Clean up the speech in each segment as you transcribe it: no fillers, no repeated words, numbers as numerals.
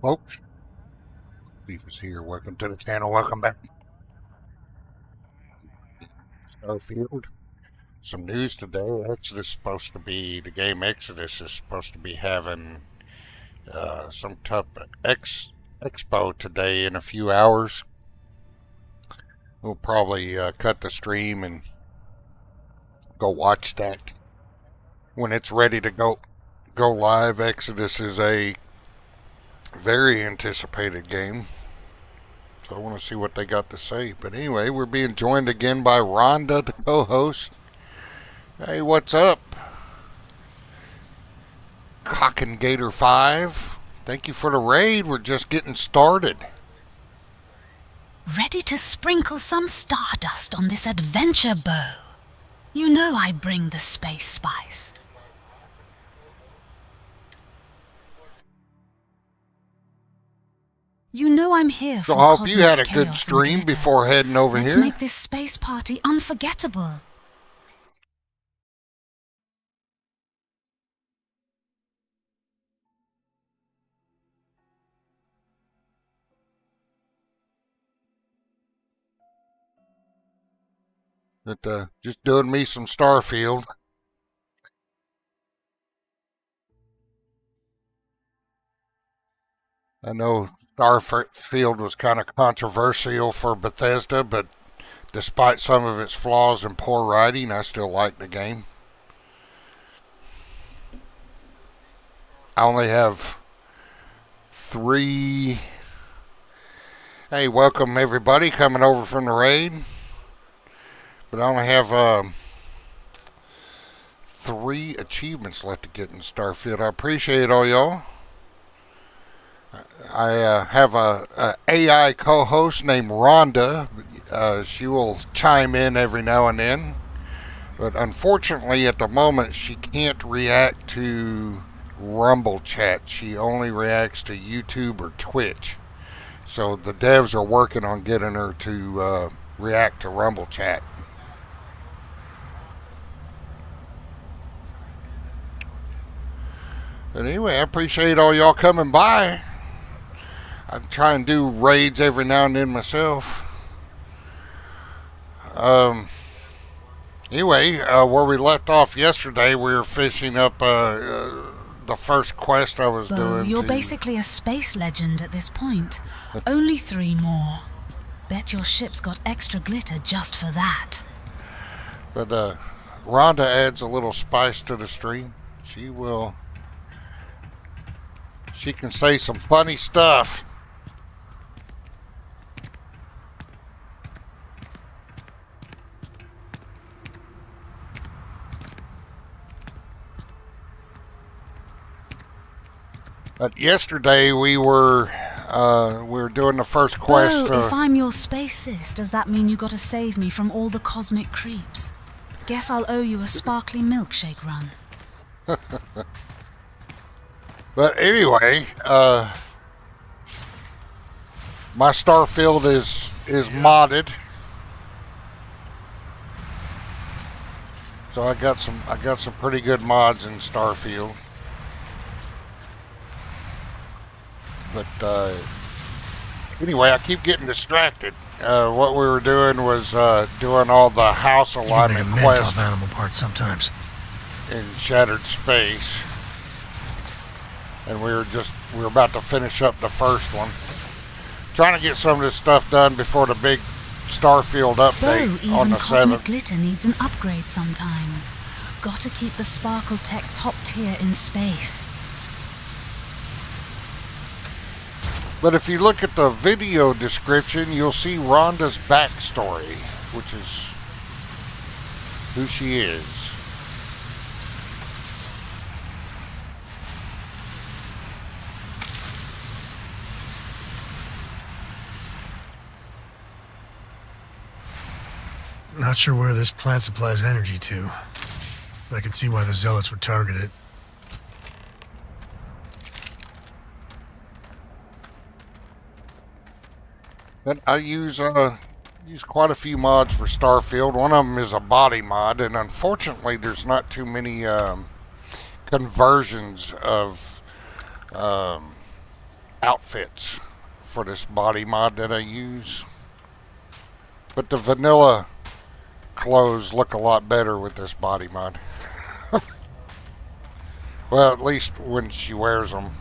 Folks, Beef is here. Welcome to the channel. Welcome back. Starfield. Some news today. Exodus is supposed to be, the game Exodus is supposed to be having some type of expo today in a few hours. We'll probably cut the stream and go watch that when it's ready to go live. Exodus is a very anticipated game, so I want to see what they got to say. But anyway, we're being joined again by Rhonda the Cohost. Hey, what's up? Cock and Gator 5, thank you for the raid. We're just getting started. Ready to sprinkle some stardust on this adventure bow. You know I bring the space spice. You know I'm here for So I hope cosmic you had a chaos good and stream glitter. before heading over Let's here. make this space party unforgettable. But just doing me some Starfield. I know Starfield was kind of controversial for Bethesda, but despite some of its flaws and poor writing, I still like the game. I only have 3. Hey, welcome everybody coming over from the raid. But I only have 3 achievements left to get in Starfield. I appreciate all y'all. I have a AI co-host named Rhonda. She will chime in every now and then, but unfortunately at the moment she can't react to Rumble chat. She only reacts to YouTube or Twitch. So the devs are working on getting her to react to Rumble chat. But anyway, I appreciate all y'all coming by. I try and do raids every now and then myself. Anyway, where we left off yesterday, we were finishing up the first quest I was doing. You're basically a space legend at this point. Only 3 more. Bet your ship's got extra glitter just for that. But Rhonda adds a little spice to the stream. She can say some funny stuff. But yesterday we were doing the first quest. If I'm your spaceist, does that mean you gotta save me from all the cosmic creeps? Guess I'll owe you a sparkly milkshake run. But anyway, my Starfield is modded, so I got some pretty good mods in Starfield. But anyway, I keep getting distracted. What we were doing was doing all the house alignment quests off animal parts sometimes in Shattered Space. And we were about to finish up the first one. Trying to get some of this stuff done before the big Starfield update on the 7th. Cosmic glitter needs an upgrade sometimes. Gotta keep the sparkle tech top tier in space. But if you look at the video description, you'll see Rhonda's backstory, which is who she is. Not sure where this plant supplies energy to, but I can see why the zealots would target it. But I use quite a few mods for Starfield. One of them is a body mod, and unfortunately there's not too many conversions of outfits for this body mod that I use. But the vanilla clothes look a lot better with this body mod. Well, at least when she wears them.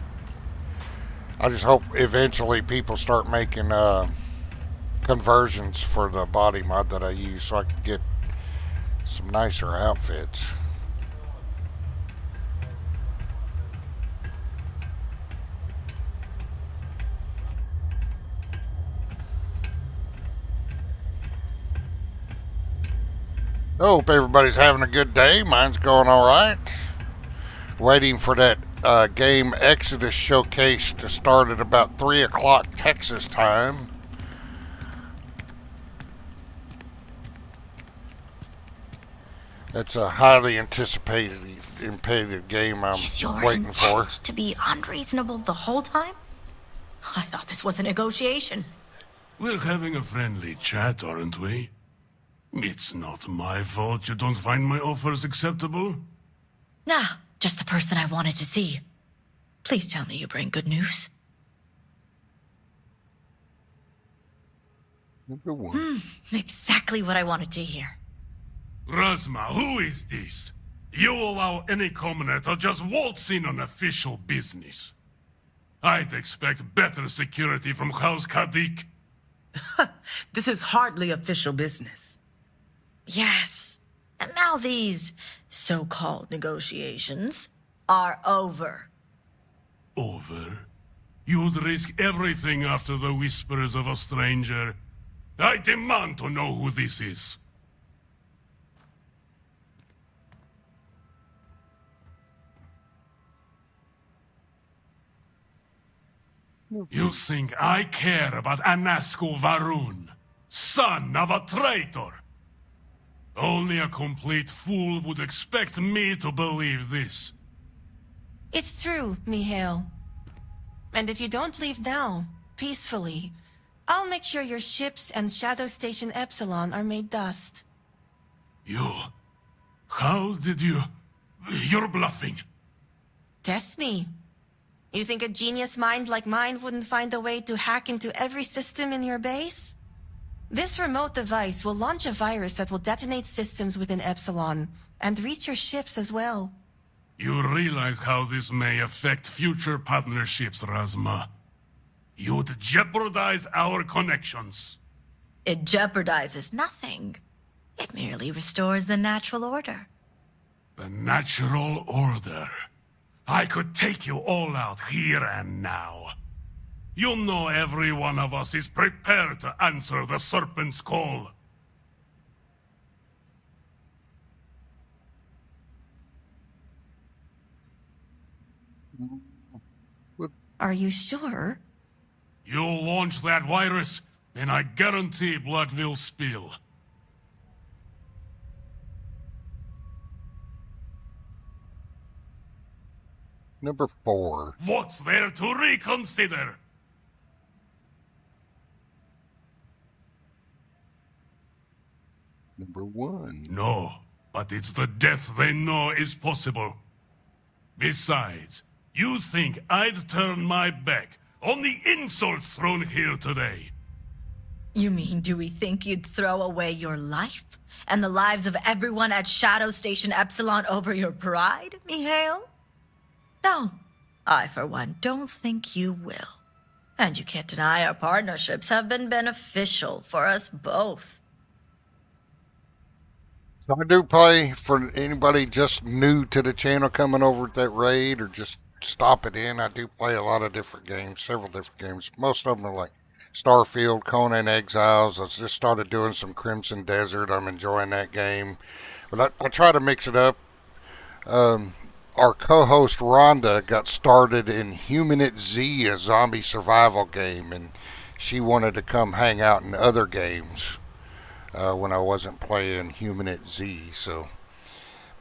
I just hope eventually people start making conversions for the body mod that I use so I can get some nicer outfits. I hope everybody's having a good day. Mine's going alright. Waiting for that game Exodus showcase to start at about 3 o'clock Texas time. It's a highly anticipated game I'm Is your waiting for. intent to be unreasonable the whole time? I thought this was a negotiation. We're having a friendly chat, aren't we? It's not my fault you don't find my offers acceptable. Nah, just the person I wanted to see. Please tell me you bring good news. Number one. Exactly what I wanted to hear. Razma, who is this? You allow any commoner to just waltz in on official business. I'd expect better security from House Kadik. This is hardly official business. Yes, and now these so-called negotiations are over. Over? You'd risk everything after the whispers of a stranger. I demand to know who this is. You think I care about Anasco Varun, son of a traitor? Only a complete fool would expect me to believe this. It's true, Mihail. And if you don't leave now, peacefully, I'll make sure your ships and Shadow Station Epsilon are made dust. You... How did you... You're bluffing. Test me. You think a genius mind like mine wouldn't find a way to hack into every system in your base? This remote device will launch a virus that will detonate systems within Epsilon, and reach your ships as well. You realize how this may affect future partnerships, Razma. You'd jeopardize our connections. It jeopardizes nothing. It merely restores the natural order. The natural order. I could take you all out here and now. You know every one of us is prepared to answer the Serpent's call. Are you sure? You'll launch that virus, and I guarantee blood will spill. Number 4. What's there to reconsider? Number 1. No, but it's the death they know is possible. Besides, you think I'd turn my back on the insults thrown here today? You mean, do we think you'd throw away your life and the lives of everyone at Shadow Station Epsilon over your pride, Mihail? No, I for one don't think you will. And you can't deny our partnerships have been beneficial for us both. So I do play for anybody just new to the channel coming over at that raid or just stopping in. I do play a lot of different games, several different games. Most of them are like Starfield, Conan Exiles. I just started doing some Crimson Desert. I'm enjoying that game. But I try to mix it up. Our co-host Rhonda got started in Humanit Z, a zombie survival game, and she wanted to come hang out in other games when I wasn't playing Humanit Z. So,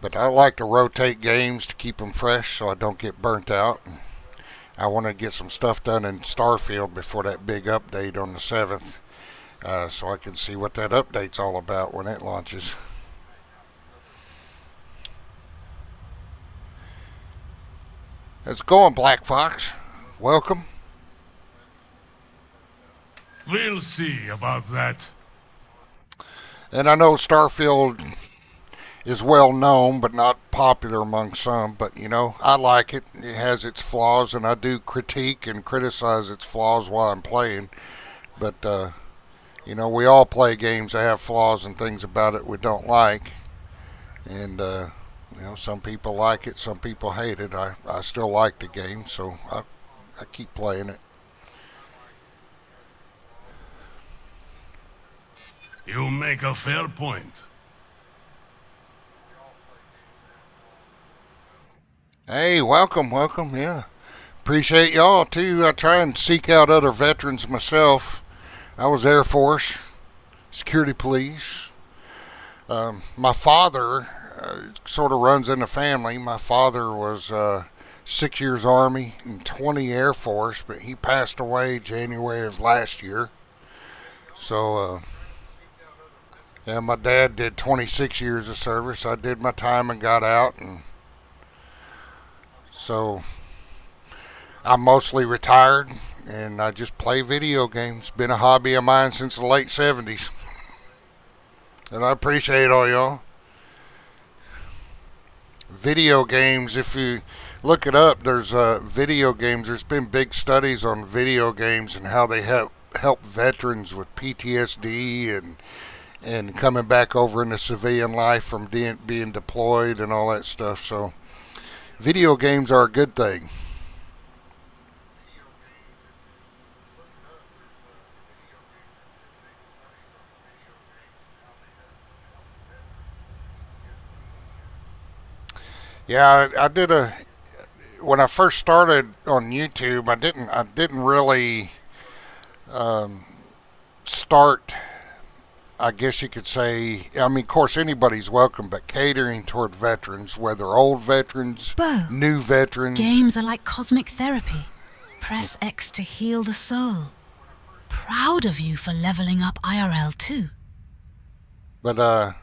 but I like to rotate games to keep them fresh so I don't get burnt out. I want to get some stuff done in Starfield before that big update on the 7th, so I can see what that update's all about when it launches. How's it going, Black Fox? Welcome. We'll see about that. And I know Starfield is well known, but not popular among some. But, you know, I like it. It has its flaws, and I do critique and criticize its flaws while I'm playing. But, you know, we all play games that have flaws and things about it we don't like. And, you know, some people like it, some people hate it. I still like the game, so I keep playing it. You make a fair point. Hey, welcome, yeah. Appreciate y'all, too. I try and seek out other veterans myself. I was Air Force, security police. My father sort of runs in the family. My father was 6 years Army and 20 Air Force, but he passed away January of last year. So, yeah, my dad did 26 years of service. I did my time and got out, and so I'm mostly retired, and I just play video games. Been a hobby of mine since the late 70s. And I appreciate all y'all. Video games, if you look it up, there's video games. There's been big studies on video games and how they help veterans with PTSD and coming back over into civilian life from being deployed and all that stuff. So video games are a good thing. Yeah, I did when I first started on YouTube, I didn't really start, I guess you could say, I mean, of course anybody's welcome, but catering toward veterans, whether old veterans, Bo, new veterans. games are like cosmic therapy. Press X to heal the soul. Proud of you for leveling up IRL too. But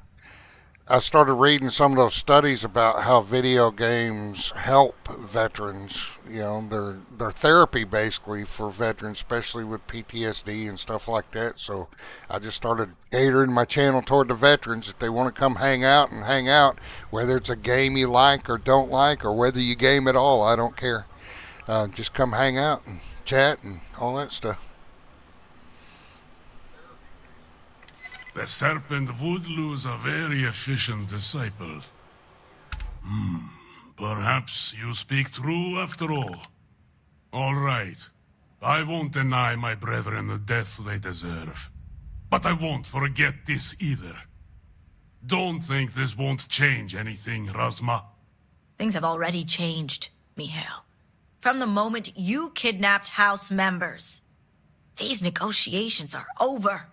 I started reading some of those studies about how video games help veterans. You know, they're therapy basically for veterans, especially with PTSD and stuff like that. So I just started catering my channel toward the veterans. If they want to come hang out, whether it's a game you like or don't like, or whether you game at all, I don't care. Just come hang out and chat and all that stuff. The serpent would lose a very efficient disciple. Perhaps you speak true after all. All right. I won't deny my brethren the death they deserve. But I won't forget this either. Don't think this won't change anything, Razma. Things have already changed, Mihail. From the moment you kidnapped House members. These negotiations are over.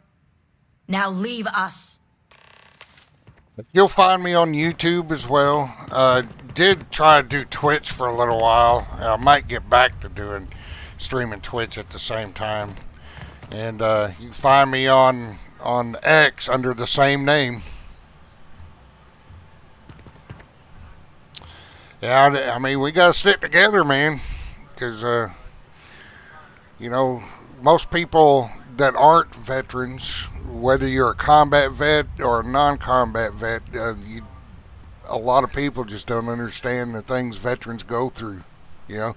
Now leave us. You'll find me on YouTube as well. Did try to do Twitch for a little while. I might get back to streaming Twitch at the same time. And you can find me on X under the same name. Yeah, I mean, we gotta stick together, man. Because, you know, most people that aren't veterans, whether you're a combat vet or a non-combat vet, a lot of people just don't understand the things veterans go through, you know.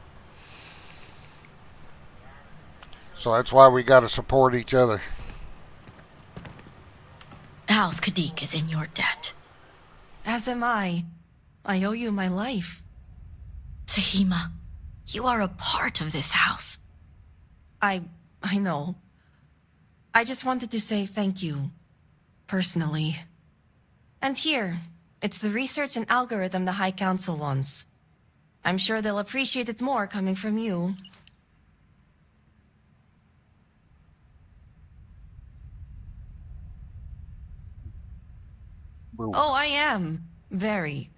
So that's why we got to support each other. House Kadik is in your debt. As am I. I owe you my life. Tahima, you are a part of this house. I know. I just wanted to say thank you. Personally. And here, it's the research and algorithm the High Council wants. I'm sure they'll appreciate it more coming from you. Oh, I am. Very.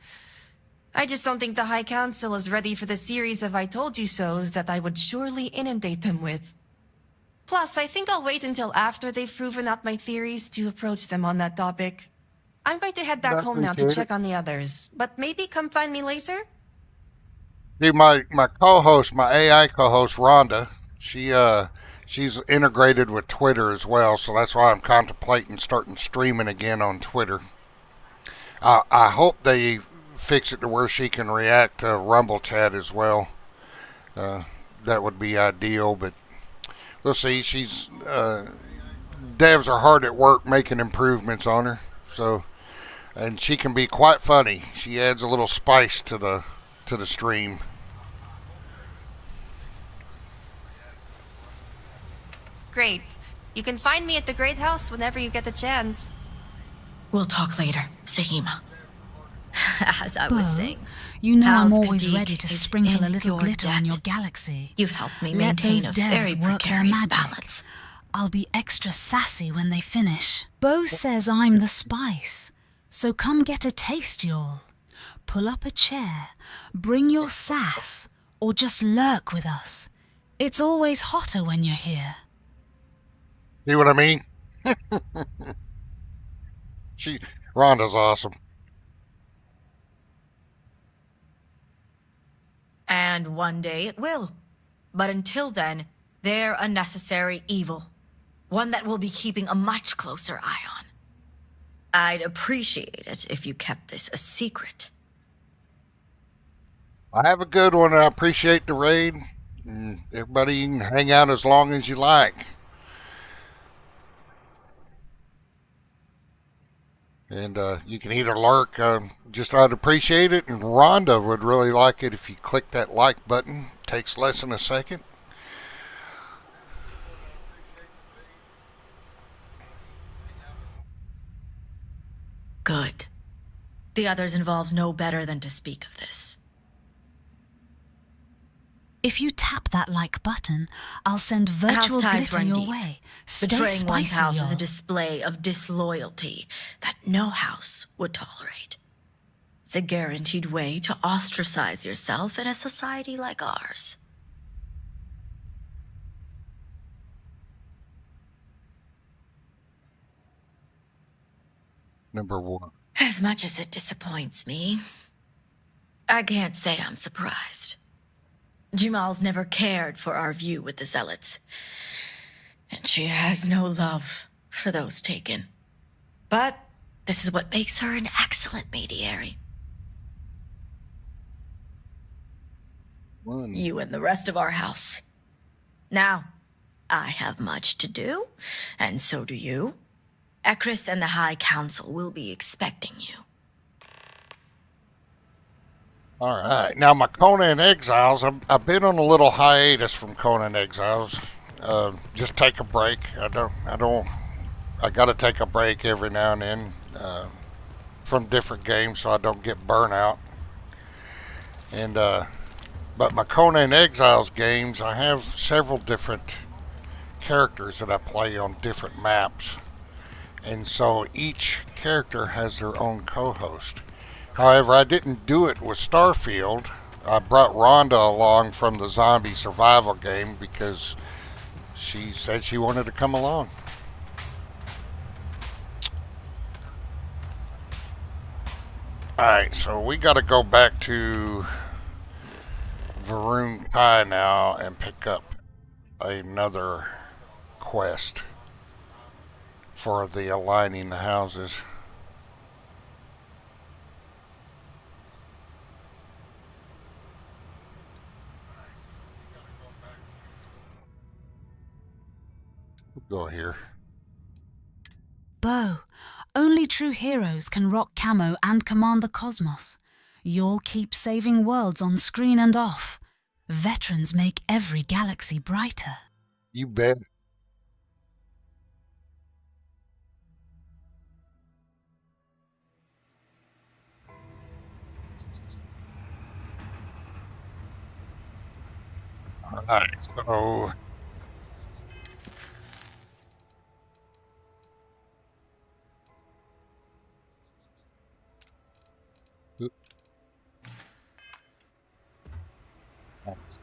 I just don't think the High Council is ready for the series of I told you so's that I would surely inundate them with. Plus, I think I'll wait until after they've proven out my theories to approach them on that topic. I'm going to head back home now to check on the others, but maybe come find me later? Dude, my co-host, my AI co-host, Rhonda, she's integrated with Twitter as well, so that's why I'm contemplating starting streaming again on Twitter. I hope they fix it to where she can react to Rumble chat as well. That would be ideal, but we'll see. Devs are hard at work making improvements on her, so, and she can be quite funny. She adds a little spice to the stream. Great. You can find me at the Great House whenever you get the chance. We'll talk later, Sahima. As I was saying, you know I'm Pal's always Kadik ready to is sprinkle a in little your glitter on debt. your galaxy. You've helped me Let maintain those a devs very work their precarious magic. balance. I'll be extra sassy when they finish. Bo says I'm the spice, so come get a taste, y'all. Pull up a chair, bring your sass, or just lurk with us. It's always hotter when you're here. See what I mean? Rhonda's awesome. And one day it will. But until then, they're a necessary evil. One that we'll be keeping a much closer eye on. I'd appreciate it if you kept this a secret. I have a good one. I appreciate the raid. Everybody can hang out as long as you like. And you can either lurk, just I'd appreciate it, and Rhonda would really like it if you click that like button. Takes less than a second. Good. The others involved know better than to speak of this. If you tap that like button, I'll send virtual House ties glitter run your deep. way. Stay Betraying one's spicy, house is y'all. a display of disloyalty that no house would tolerate. It's a guaranteed way to ostracize yourself in a society like ours. Number one. As much as it disappoints me, I can't say I'm surprised. Jamal's never cared for our view with the Zealots, and she has no love for those taken. But this is what makes her an excellent mediary. One. You and the rest of our house. Now, I have much to do, and so do you. Ekris and the High Council will be expecting you. All right. Now, my Conan Exiles, I've been on a little hiatus from Conan Exiles. Just take a break. I got to take a break every now and then from different games so I don't get burnout. And, but my Conan Exiles games, I have several different characters that I play on different maps. And so each character has their own co-host. However, I didn't do it with Starfield. I brought Rhonda along from the zombie survival game because she said she wanted to come along. Alright, so we got to go back to Varun Kai now and pick up another quest for the aligning the houses. We'll go here. Bo, only true heroes can rock camo and command the cosmos. You'll keep saving worlds on screen and off. Veterans make every galaxy brighter. You bet. Alright, so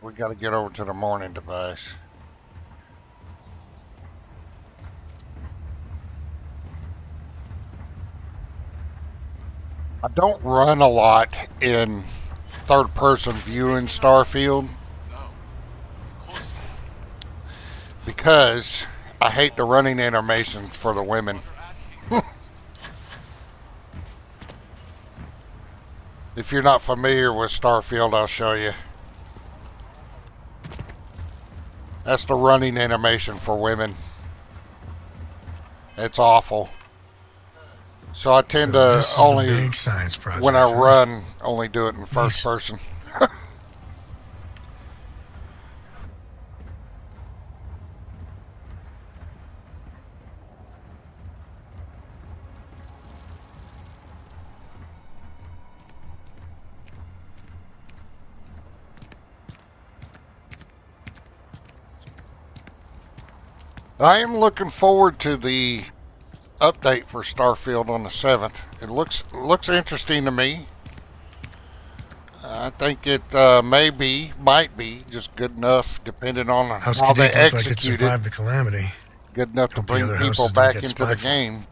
we got to get over to the morning device. I don't run a lot in third-person view in Starfield because I hate the running animations for the women. If you're not familiar with Starfield, I'll show you. That's the running animation for women. It's awful. So I tend So to this is only, the big science project, when I huh? run, only do it in first person. I am looking forward to the update for Starfield on the 7th. It looks interesting to me. I think it might be just good enough, depending on House how they Kadik looked like it execute survived it. the calamity. Good enough to Hope the bring other people houses don't back get into the spiteful. game.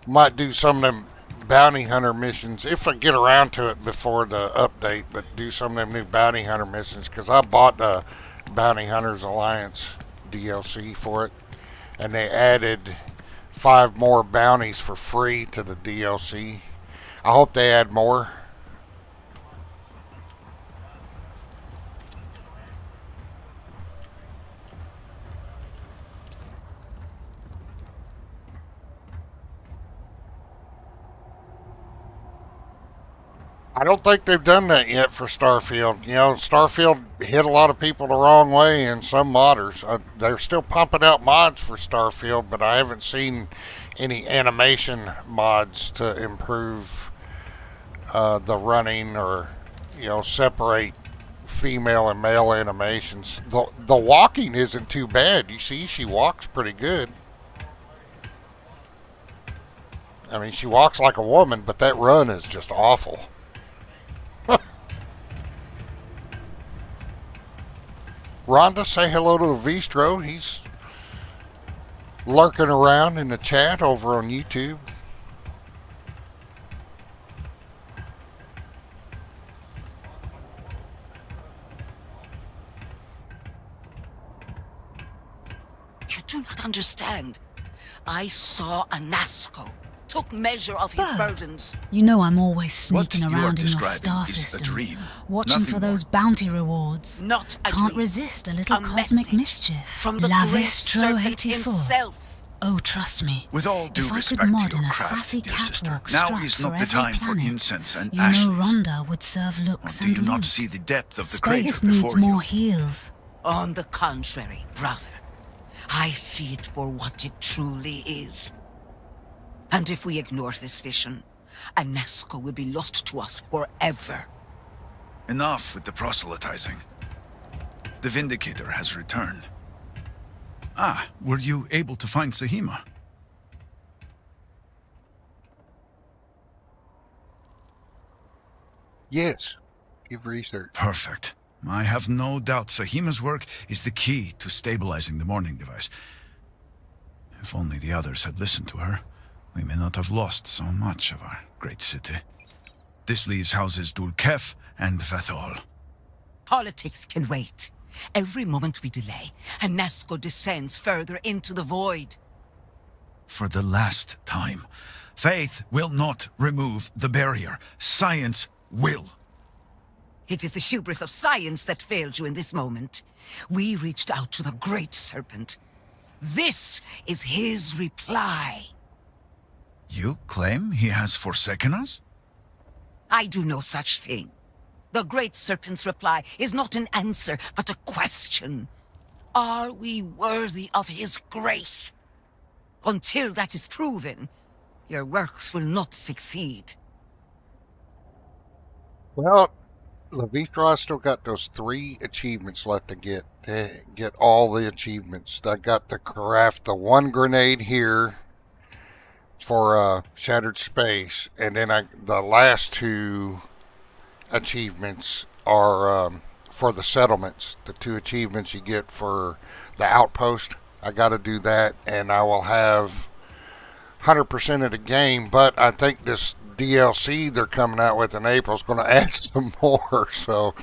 Might do some of them bounty hunter missions if I get around to it before the update, but do some of them new bounty hunter missions because I bought the Bounty Hunters Alliance DLC for it, and they added 5 more bounties for free to the DLC. I hope they add more. I don't think they've done that yet for Starfield. You know, Starfield hit a lot of people the wrong way, and some modders. They're still pumping out mods for Starfield, but I haven't seen any animation mods to improve the running or, you know, separate female and male animations. The walking isn't too bad. You see, she walks pretty good. I mean, she walks like a woman, but that run is just awful. Rhonda, say hello to Vistro. He's lurking around in the chat over on YouTube. You do not understand. I saw a Nasco, took measure of his burdens. You know I'm always What sneaking you are around in your describing star is a systems, dream, watching nothing for those more. bounty rewards. Not a Can't dream. resist a little A cosmic message mischief. from the La great Vistro serpent 84. himself. Oh, trust me. With all due if I respect could to mod your in a craft, sassy dear sister, catwalk now struck is for not the every time for planet, incense and you ashes. know Rhonda would serve Or looks do and you not loot. see the depth of the crater Space needs before more you? heals. On the contrary, brother, I see it for what it truly is. And if we ignore this vision, a Nasco will be lost to us forever. Enough with the proselytizing. The Vindicator has returned. Ah, were you able to find Sahima? Yes. Give research. Perfect. I have no doubt Sahima's work is the key to stabilizing the morning device. If only the others had listened to her, we may not have lost so much of our great city. This leaves houses Dul Kef and Vathol. Politics can wait. Every moment we delay, a Nasco descends further into the void. For the last time, faith will not remove the barrier. Science will. It is the hubris of science that failed you in this moment. We reached out to the Great Serpent. This is his reply. You claim he has forsaken us? I do no such thing. The Great Serpent's reply is not an answer, but a question. Are we worthy of his grace? Until that is proven, your works will not succeed. Well, Levitra still got those 3 achievements left to get all the achievements. I got to craft the 1 grenade here for Shattered Space, and then the last 2 achievements are for the settlements. The 2 achievements you get for the outpost. I got to do that, and I will have 100% of the game. But I think DLC they're coming out with in April is going to add some more. So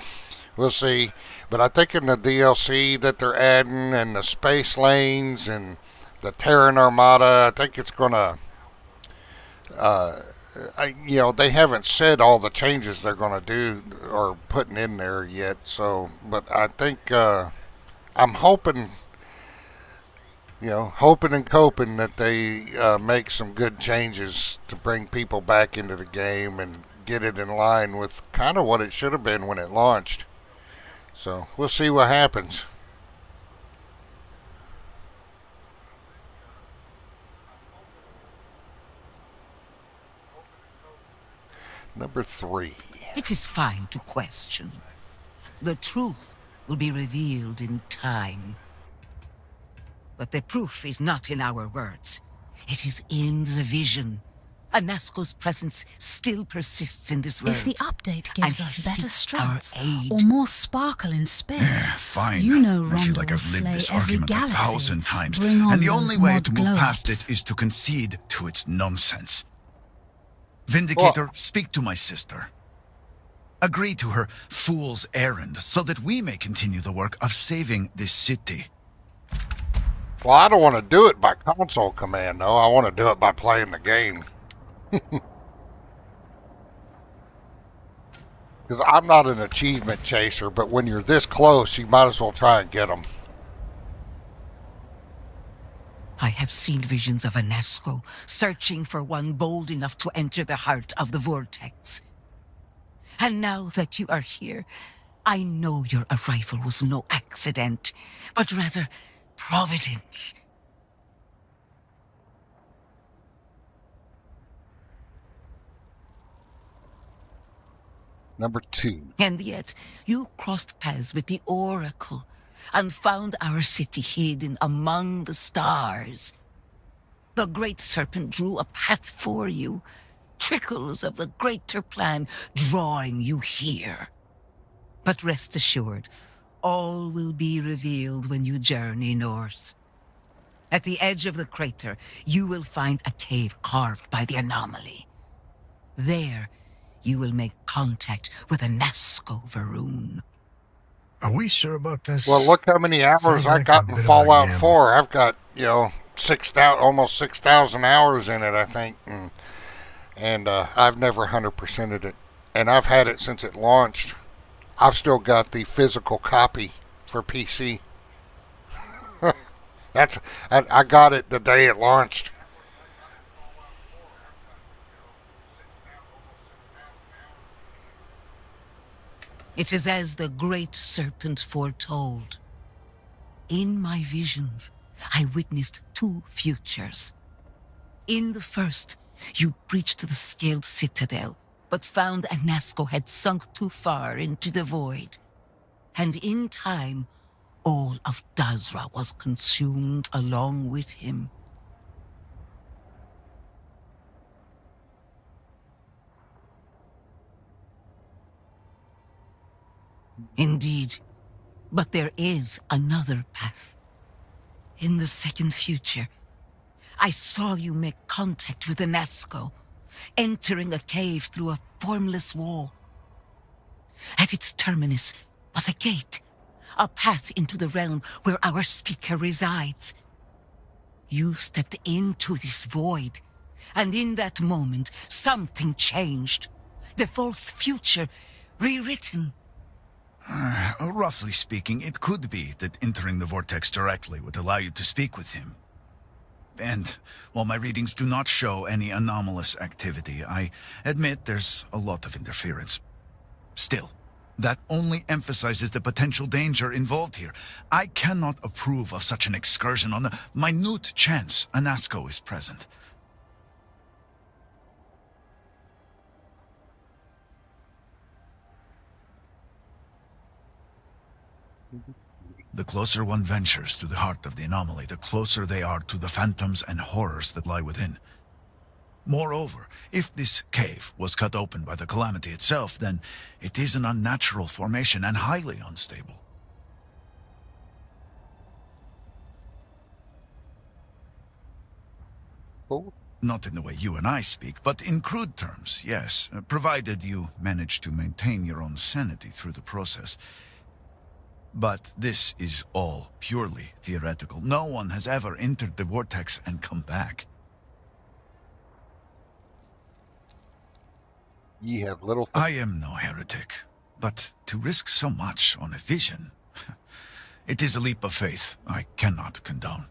we'll see. But I think in the DLC that they're adding and the space lanes and the Terran Armada, I think it's going to, they haven't said all the changes they're going to do or putting in there yet. So, but I think I'm hoping, hoping and coping that they make some good changes to bring people back into the game and get it in line with kind of what it should have been when it launched. So we'll see what happens. Number 3. It is fine to question. The truth will be revealed in time. But the proof is not in our words. It is in the vision. Anasco's presence still persists in this world. If the update gives And us he better seeks our strats aid. or more sparkle in space, Fine. you know I feel Rhonda like will I've slay lived this every argument galaxy. 1,000 times, Bring on and the those only way mod to move past glow-ups. it is to concede to its nonsense. Vindicator, speak to my sister. Agree to her fool's errand so that we may continue the work of saving this city. Well, I don't want to do it by console command, though. I want to do it by playing the game. Because I'm not an achievement chaser, but when you're this close, you might as well try and get them. I have seen visions of Anasco searching for one bold enough to enter the heart of the vortex. And now that you are here, I know your arrival was no accident, but rather providence. Number 2. And yet, you crossed paths with the Oracle and found our city hidden among the stars. The Great Serpent drew a path for you, trickles of the greater plan drawing you here. But rest assured, all will be revealed when you journey north. At the edge of the crater, you will find a cave carved by the anomaly. There, you will make contact with Anasco Varun. Are we sure about this? Well, look how many hours Sounds I like got a in bit of a Fallout gamble. 4. I've got, 6,000, almost 6,000 hours in it, I think. And I've never 100%ed it. And I've had it since it launched. I've still got the physical copy for PC. I got it the day it launched. It is as the Great Serpent foretold. In my visions, I witnessed 2 futures. In the first, you breached the scaled citadel, but found Anasco had sunk too far into the void. And in time, all of Dazra was consumed along with him. Indeed, but there is another path. In the second future, I saw you make contact with Anasco, entering a cave through a formless wall. At its terminus was a gate, a path into the realm where our speaker resides. You stepped into this void, and in that moment, something changed. The false future rewritten. Roughly speaking, it could be that entering the vortex directly would allow you to speak with him. And while my readings do not show any anomalous activity, I admit there's a lot of interference. Still, that only emphasizes the potential danger involved here. I cannot approve of such an excursion on the minute chance Anasco is present. The closer one ventures to the heart of the anomaly, the closer they are to the phantoms and horrors that lie within. Moreover, if this cave was cut open by the calamity itself, then it is an unnatural formation and highly unstable. Oh, Not in the way you and I speak, but in crude terms, yes. Provided you manage to maintain your own sanity through the process. But this is all purely theoretical. No one has ever entered the vortex and come back. Ye have little. I am no heretic, but to risk so much on a vision, it is a leap of faith I cannot condone.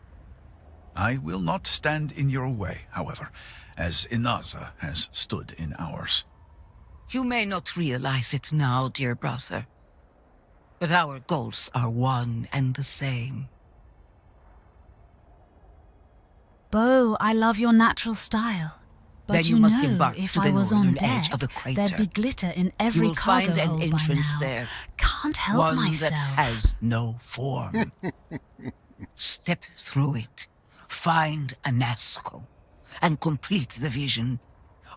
I will not stand in your way, however, as Inaza has stood in ours. You may not realize it now, dear brother, but our goals are one and the same. Bo, I love your natural style. But Then you you must know, embark if to I the was on northern deck, edge of the crater. there'd be glitter in You every will cargo find an hold entrance by now. there. Can't help One myself. that has no form. Step through it, find Anasco, and complete the vision.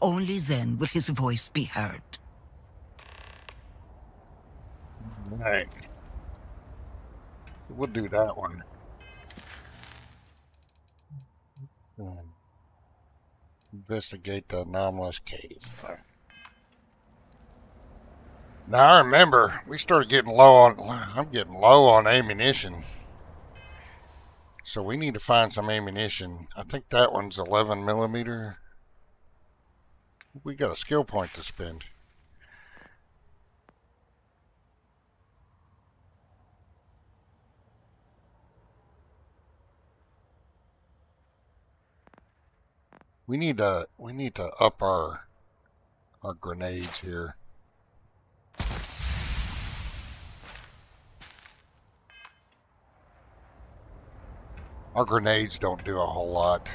Only then will his voice be heard. Right. We'll do that one. Investigate the anomalous cave. Now I remember we started getting low on. I'm getting low on ammunition, so we need to find some ammunition. I think that one's 11 millimeter. We got a skill point to spend. We need to up our grenades here. Our grenades don't do a whole lot.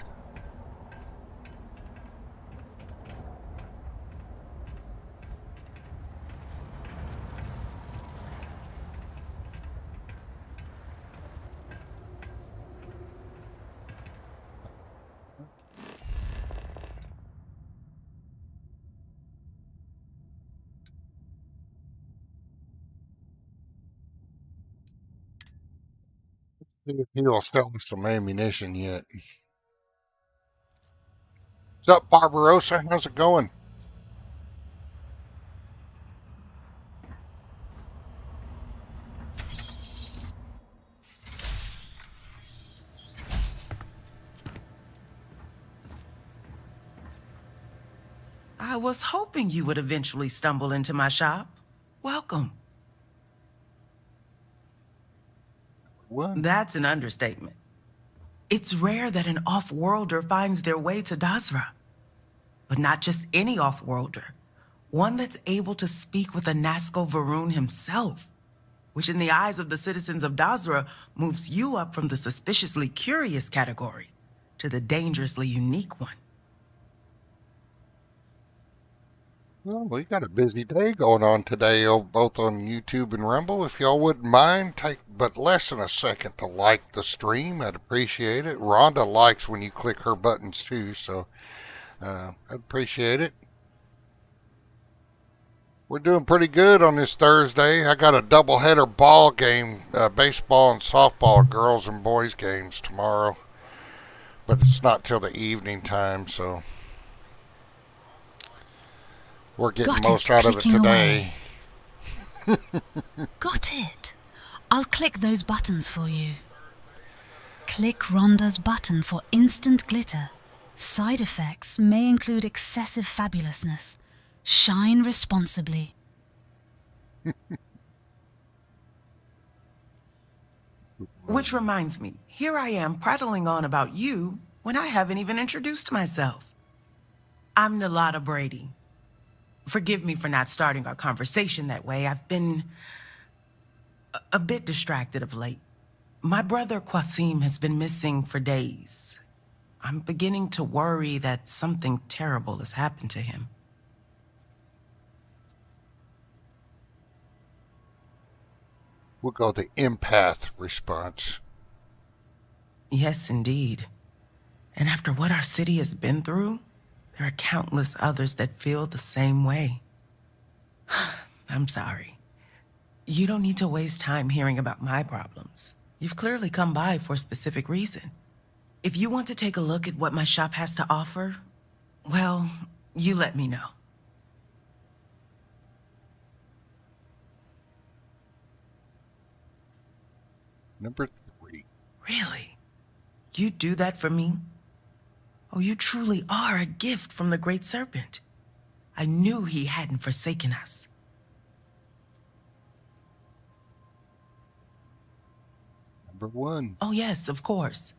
See if he'll sell us some ammunition yet. What's up, Barbarossa? How's it going? I was hoping you would eventually stumble into my shop. Welcome. What? That's an understatement. It's rare that an off-worlder finds their way to Dazra. But not just any off-worlder. One that's able to speak with Anasco Varun himself, which in the eyes of the citizens of Dazra moves you up from the suspiciously curious category to the dangerously unique one. Well, we got a busy day going on today, both on YouTube and Rumble. If y'all wouldn't mind, take but less than a second to like the stream. I'd appreciate it. Rhonda likes when you click her buttons too, so I'd appreciate it. We're doing pretty good on this Thursday. I got a doubleheader ball game, baseball and softball, girls and boys games tomorrow. But it's not till the evening time, so we're getting Got most it, out of it clicking today. Got it. I'll click those buttons for you. Click Rhonda's button for instant glitter. Side effects may include excessive fabulousness. Shine responsibly. Which reminds me, here I am prattling on about you when I haven't even introduced myself. I'm Nalada Brady. Forgive me for not starting our conversation that way. I've been a bit distracted of late. My brother Qasim has been missing for days. I'm beginning to worry that something terrible has happened to him. We'll go the empath response. Yes, indeed. And after what our city has been through, there are countless others that feel the same way. I'm sorry. You don't need to waste time hearing about my problems. You've clearly come by for a specific reason. If you want to take a look at what my shop has to offer, well, you let me know. Number 3. Really? You'd do that for me? Oh, you truly are a gift from the Great Serpent. I knew he hadn't forsaken us. Number 1. Oh, yes, of course.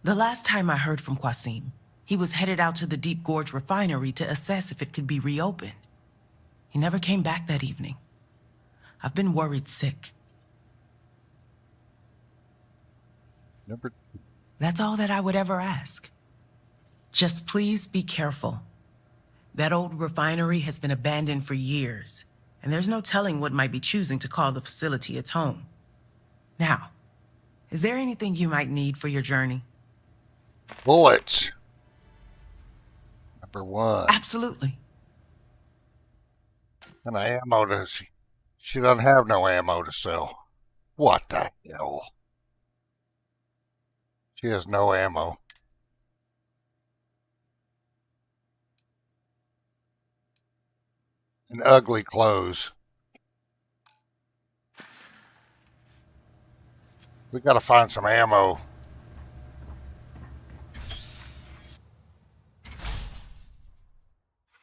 The last time I heard from Qasim, he was headed out to the Deep Gorge refinery to assess if it could be reopened. He never came back that evening. I've been worried sick. Number 2. That's all that I would ever ask. Just please be careful. That old refinery has been abandoned for years, and there's no telling what might be choosing to call the facility its home. Now, is there anything you might need for your journey? Bullets. Number 1. Absolutely. And ammo to... She doesn't have no ammo to sell. What the hell? She has no ammo. And ugly clothes. We gotta find some ammo.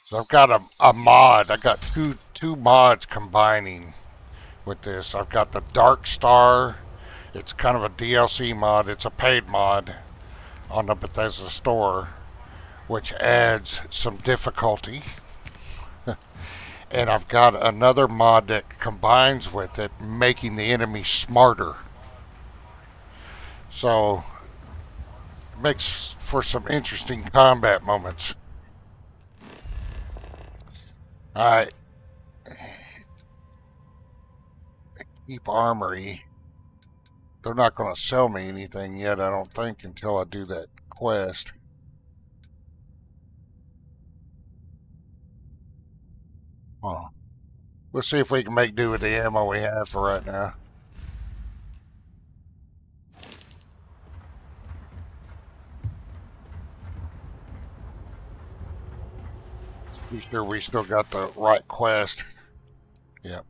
So I've got a mod. I got two mods combining with this. I've got the Dark Star. It's kind of a DLC mod. It's a paid mod on the Bethesda store, which adds some difficulty. And I've got another mod that combines with it, making the enemy smarter. So it makes for some interesting combat moments. Alright. Keep Armory. They're not going to sell me anything yet, I don't think, until I do that quest. Huh. We'll see if we can make do with the ammo we have for right now. Let's be sure we still got the right quest. Yep.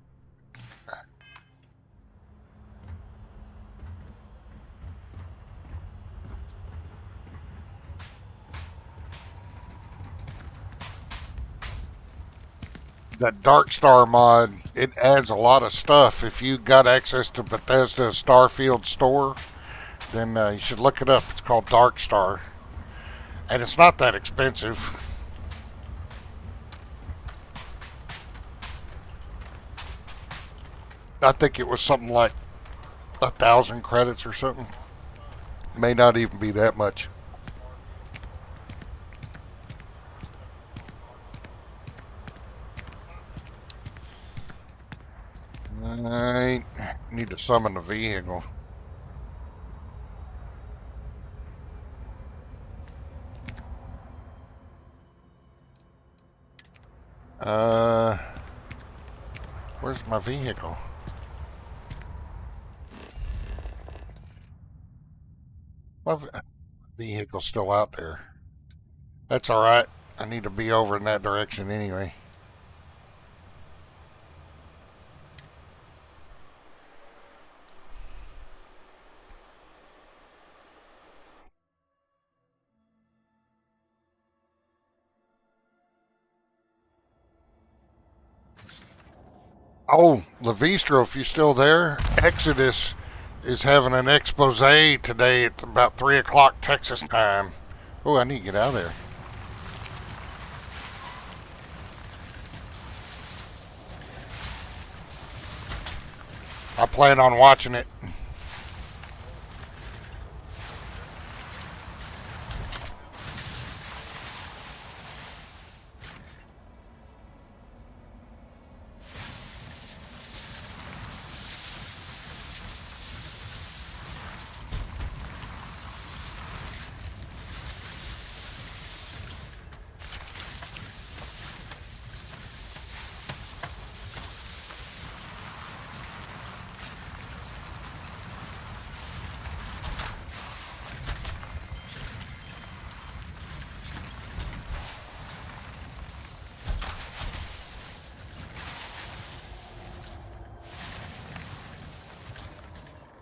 That Dark Star mod, it adds a lot of stuff. If you got access to Bethesda Starfield store, then you should look it up. It's called Dark Star. And it's not that expensive. I think it was something like 1,000 credits or something. May not even be that much. I need to summon the vehicle. Where's my vehicle? My vehicle's still out there. That's alright. I need to be over in that direction anyway. Oh, Levistro, if you're still there, Exodus is having an expose today at about 3 o'clock Texas time. Oh, I need to get out of there. I plan on watching it.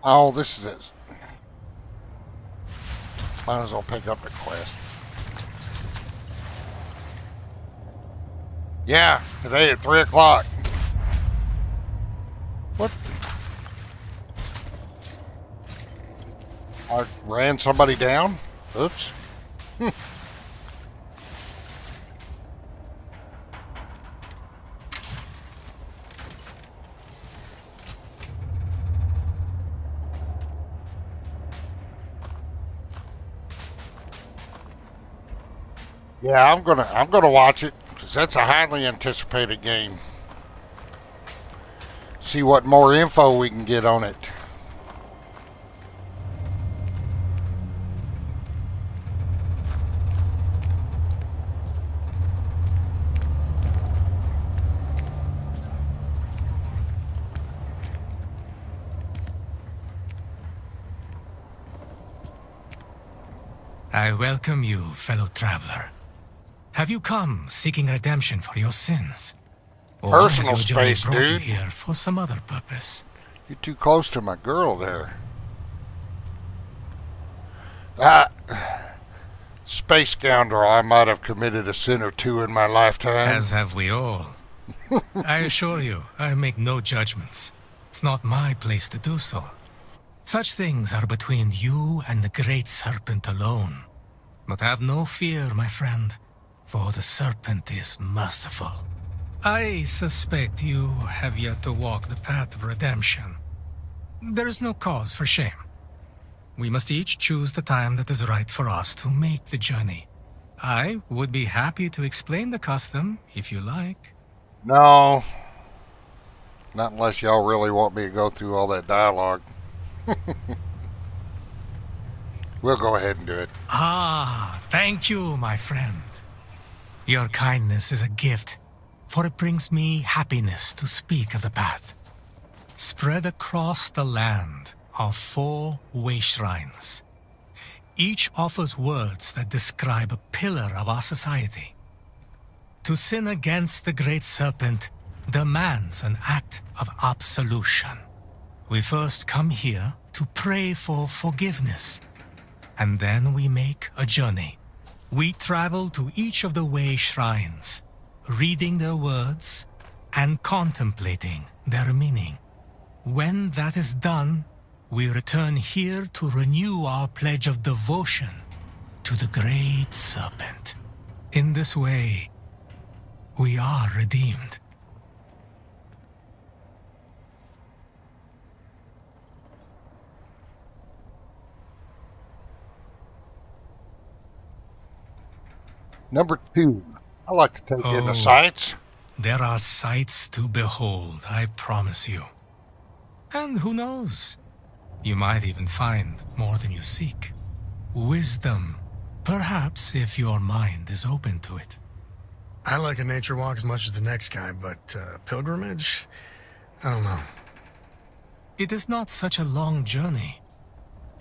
Oh, this is it. Might as well pick up the quest. Yeah, today at 3 o'clock. What? I ran somebody down? Oops. Yeah, I'm gonna watch it because that's a highly anticipated game. See what more info we can get on it. I welcome you, fellow traveler. Have you come seeking redemption for your sins? Or Personal has your journey space, brought you dude. here for some other purpose? You're too close to my girl there. Ah, space scoundrel, I might have committed a sin or two in my lifetime. As have we all. I assure you, I make no judgments. It's not my place to do so. Such things are between you and the Great Serpent alone. But have no fear, my friend, for the Serpent is merciful. I suspect you have yet to walk the path of redemption. There is no cause for shame. We must each choose the time that is right for us to make the journey. I would be happy to explain the custom, if you like. No. Not unless y'all really want me to go through all that dialogue. We'll go ahead and do it. Ah, thank you, my friend. Your kindness is a gift, for it brings me happiness to speak of the path. Spread across the land are 4 way shrines. Each offers words that describe a pillar of our society. To sin against the Great Serpent demands an act of absolution. We first come here to pray for forgiveness, and then we make a journey. We travel to each of the way shrines, reading their words and contemplating their meaning. When that is done, we return here to renew our pledge of devotion to the Great Serpent. In this way, we are redeemed. Number 2. I like to take in the sights. There are sights to behold, I promise you. And who knows? You might even find more than you seek. Wisdom, perhaps, if your mind is open to it. I like a nature walk as much as the next guy, but pilgrimage? I don't know. It is not such a long journey.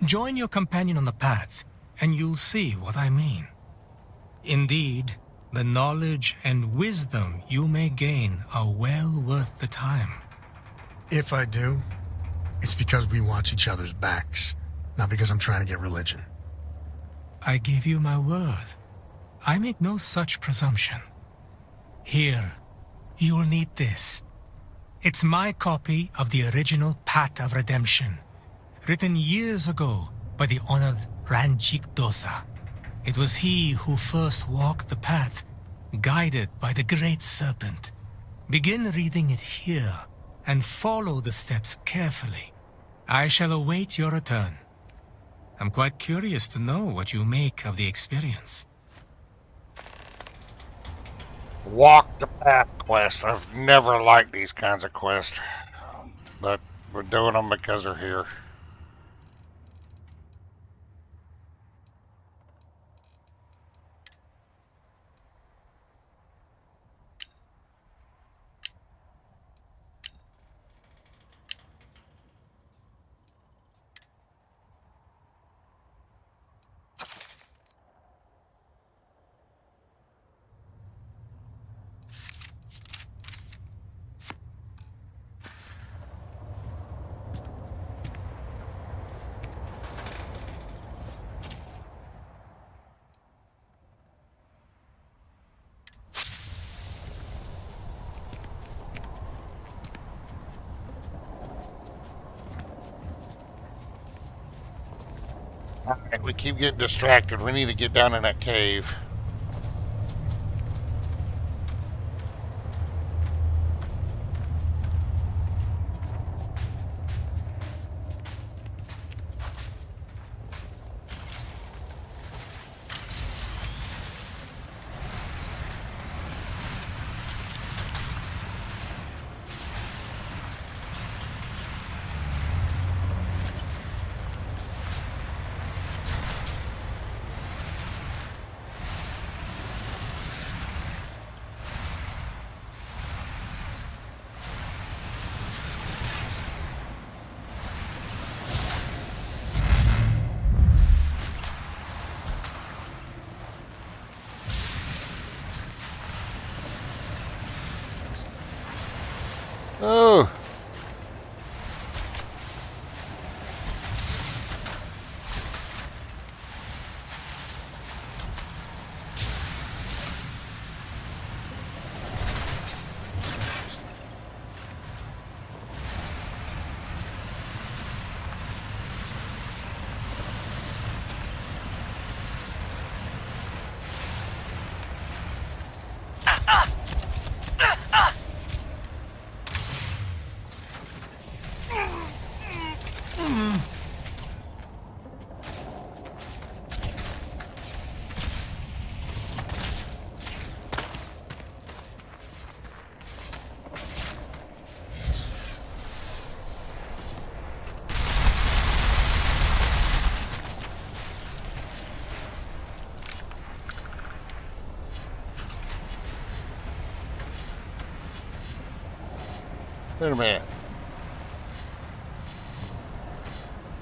Join your companion on the path, and you'll see what I mean. Indeed, the knowledge and wisdom you may gain are well worth the time. If I do, it's because we watch each other's backs, not because I'm trying to get religion. I give you my word. I make no such presumption. Here, you'll need this. It's my copy of the original Path of Redemption, written years ago by the honored Ranjik Dosa. It was he who first walked the path, guided by the Great Serpent. Begin reading it here, and follow the steps carefully. I shall await your return. I'm quite curious to know what you make of the experience. Walk the path quest. I've never liked these kinds of quests, but we're doing them because they're here. Alright, we keep getting distracted. We need to get down in that cave. Oh! Wait a minute.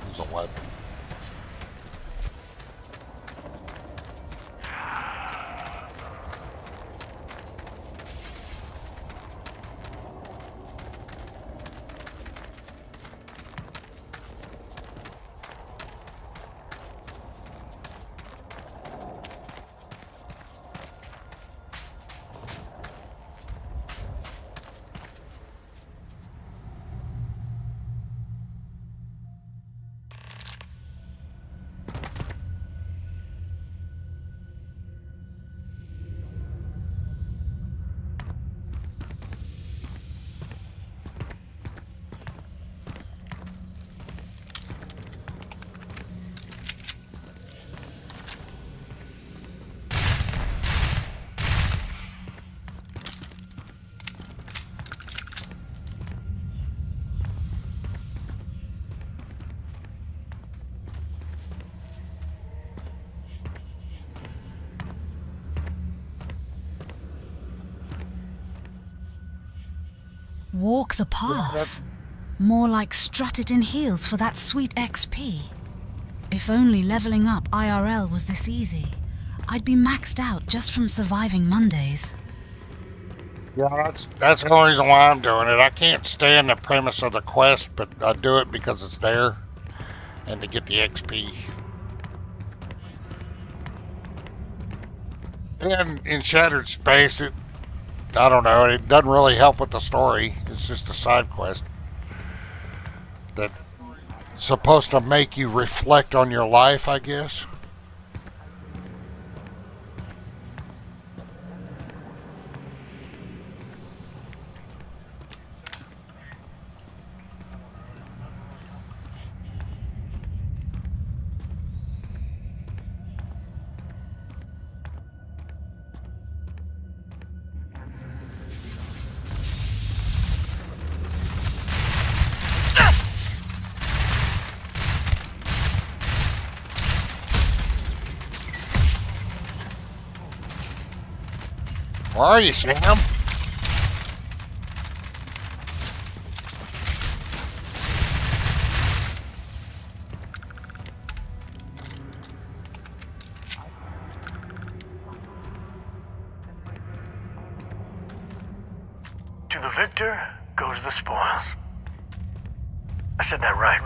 There's a weapon. Walk the path. More like strut it in heels for that sweet XP. If only leveling up IRL was this easy, I'd be maxed out just from surviving Mondays. Yeah, that's the only reason why I'm doing it. I can't stand the premise of the quest, but I do it because it's there and to get the XP. And in Shattered Space, I don't know, it doesn't really help with the story. It's just a side quest that's supposed to make you reflect on your life, I guess. Where are you, Sam? To the victor goes the spoils. I said that right?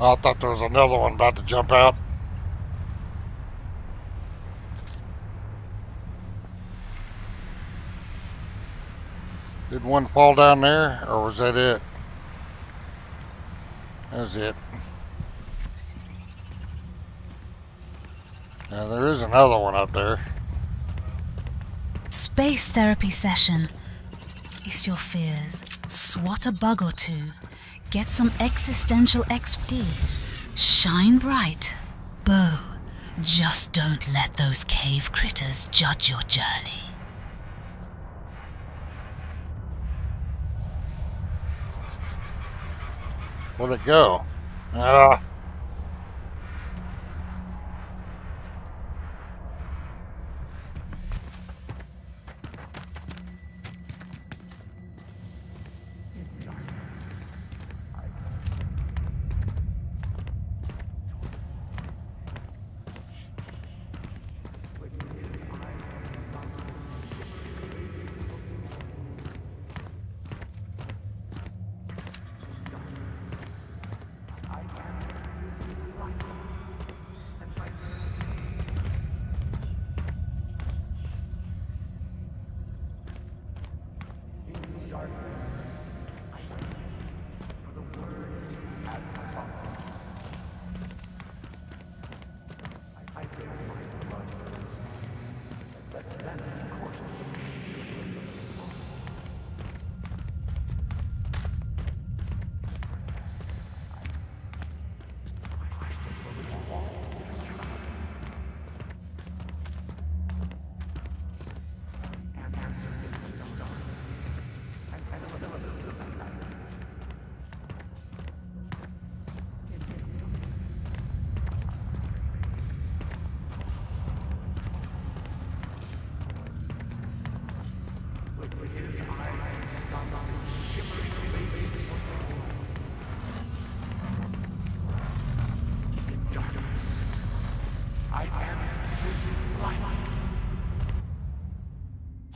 Oh, I thought there was another one about to jump out. Did one fall down there, or was that it? That was it. Now there is another one up there. Space therapy session. Face your fears, swat a bug or two, get some existential XP, shine bright. Bo, just don't let those cave critters judge your journey. Where'd it go? Ah.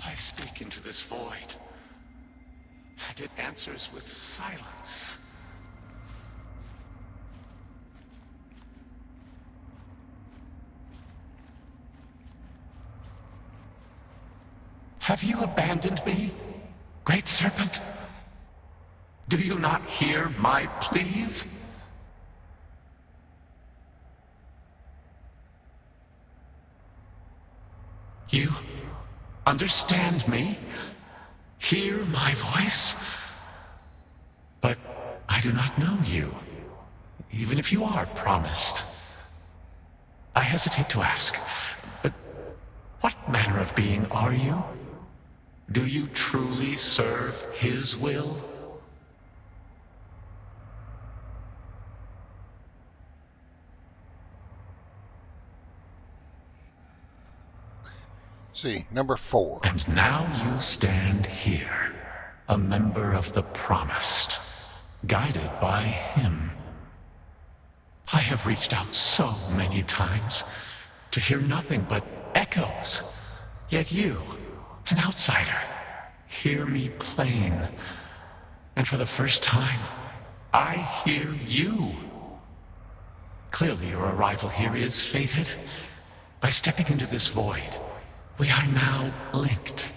I speak into this void, and it answers with silence. Have you abandoned me, Great Serpent? Do you not hear my pleas? You understand me? Hear my voice? But I do not know you, even if you are promised. I hesitate to ask, but what manner of being are you? Do you truly serve his will? See, number 4. And now you stand here, a member of the Promised, guided by him. I have reached out so many times to hear nothing but echoes. Yet you, an outsider, hear me plain. And for the first time, I hear you. Clearly your arrival here is fated. By stepping into this void, we are now linked.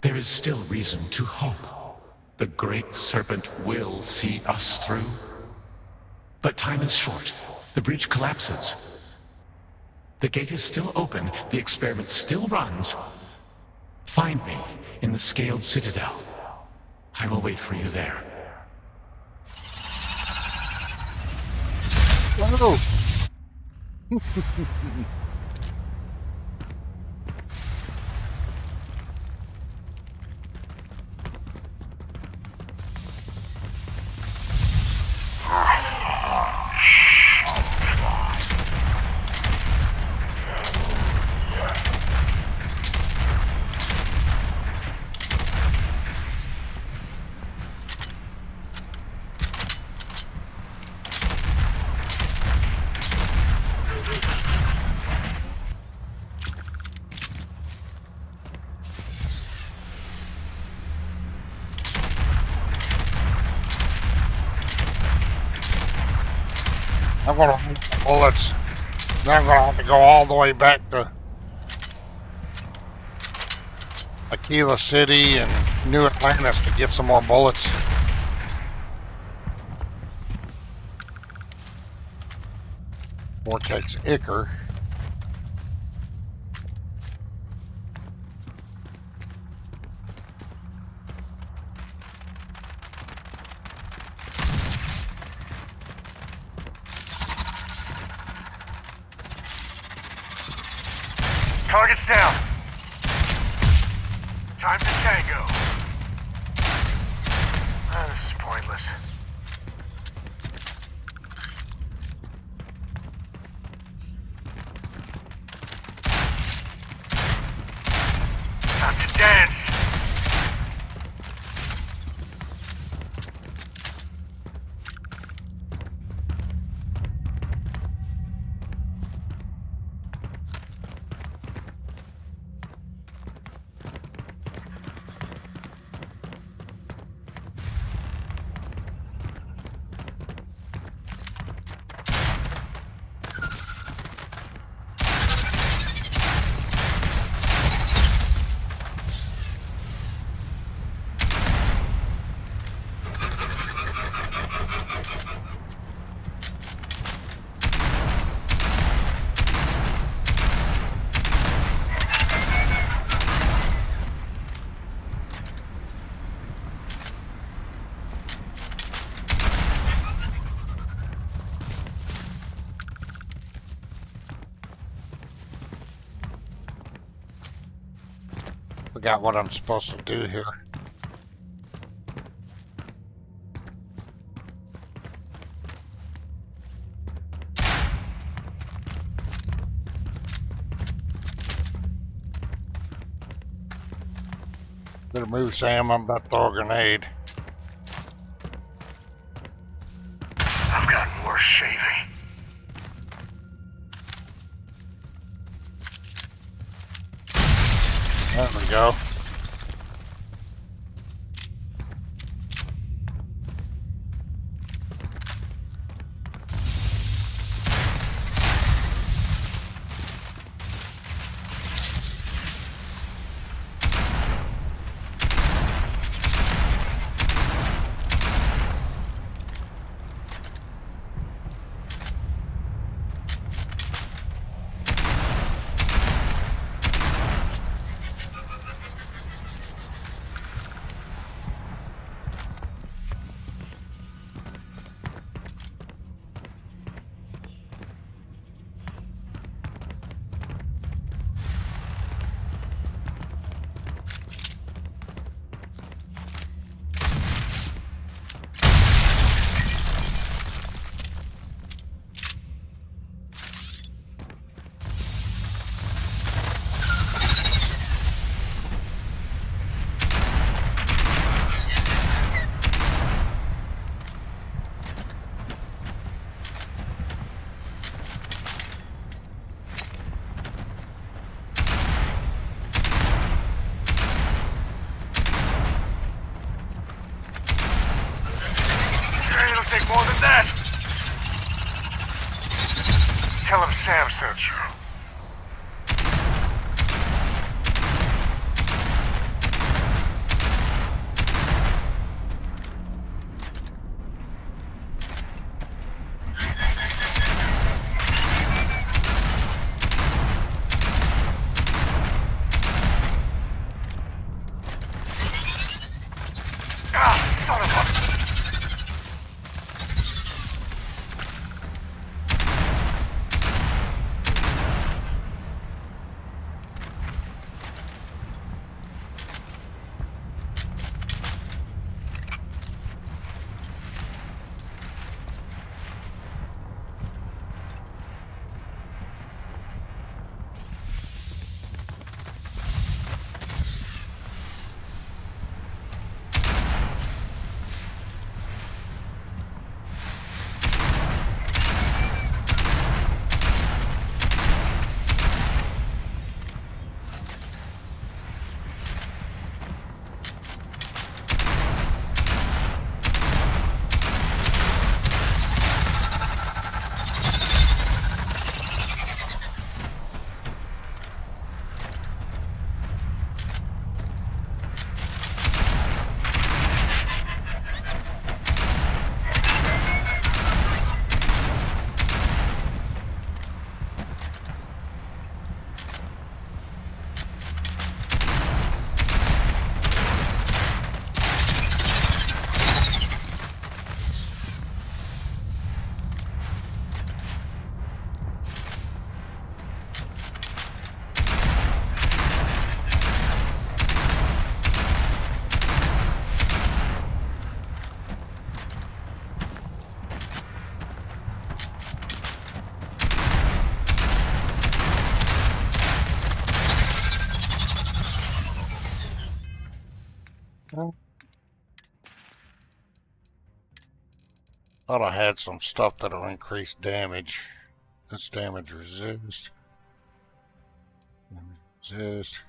There is still reason to hope. The Great Serpent will see us through. But time is short. The bridge collapses. The gate is still open. The experiment still runs. Find me in the Scaled Citadel. I will wait for you there. Whoa! I'm gonna hold the bullets. Then I'm gonna have to go all the way back to Aquila City and New Atlantis to get some more bullets. Vortex Icker. Target's down. Time to tango. This is pointless. Time to dance. Forgot what I'm supposed to do here. Better move, Sam. I'm about to throw a grenade. I've gotten worse shaving. There we go. Take more than that. Tell him Sam sent you. Ah, son of a... Thought I had some stuff that'll increase damage. This damage resist. Resist.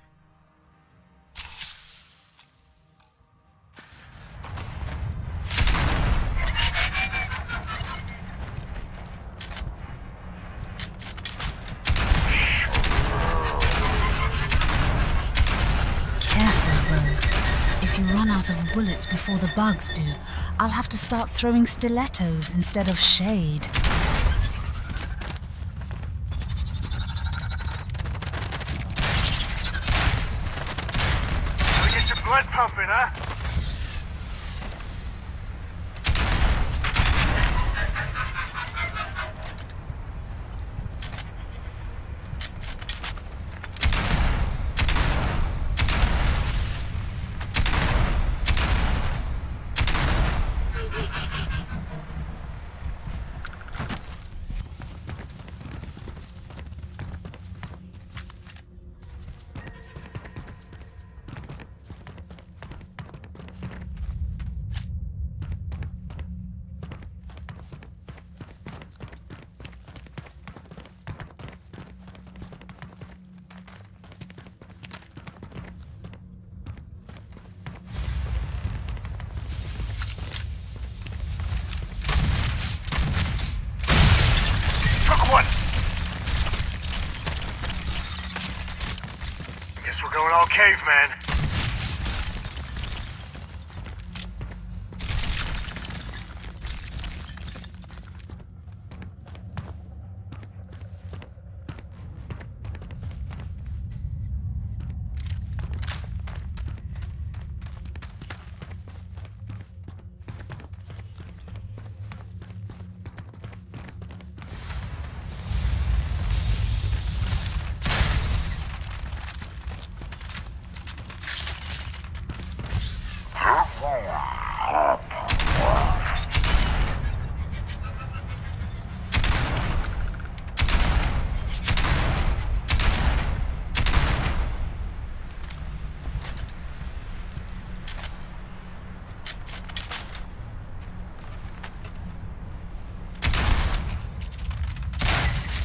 If you run out of bullets before the bugs do, I'll have to start throwing stilettos instead of shade. Gotta get your blood pumping, huh? Guess we're going all caveman.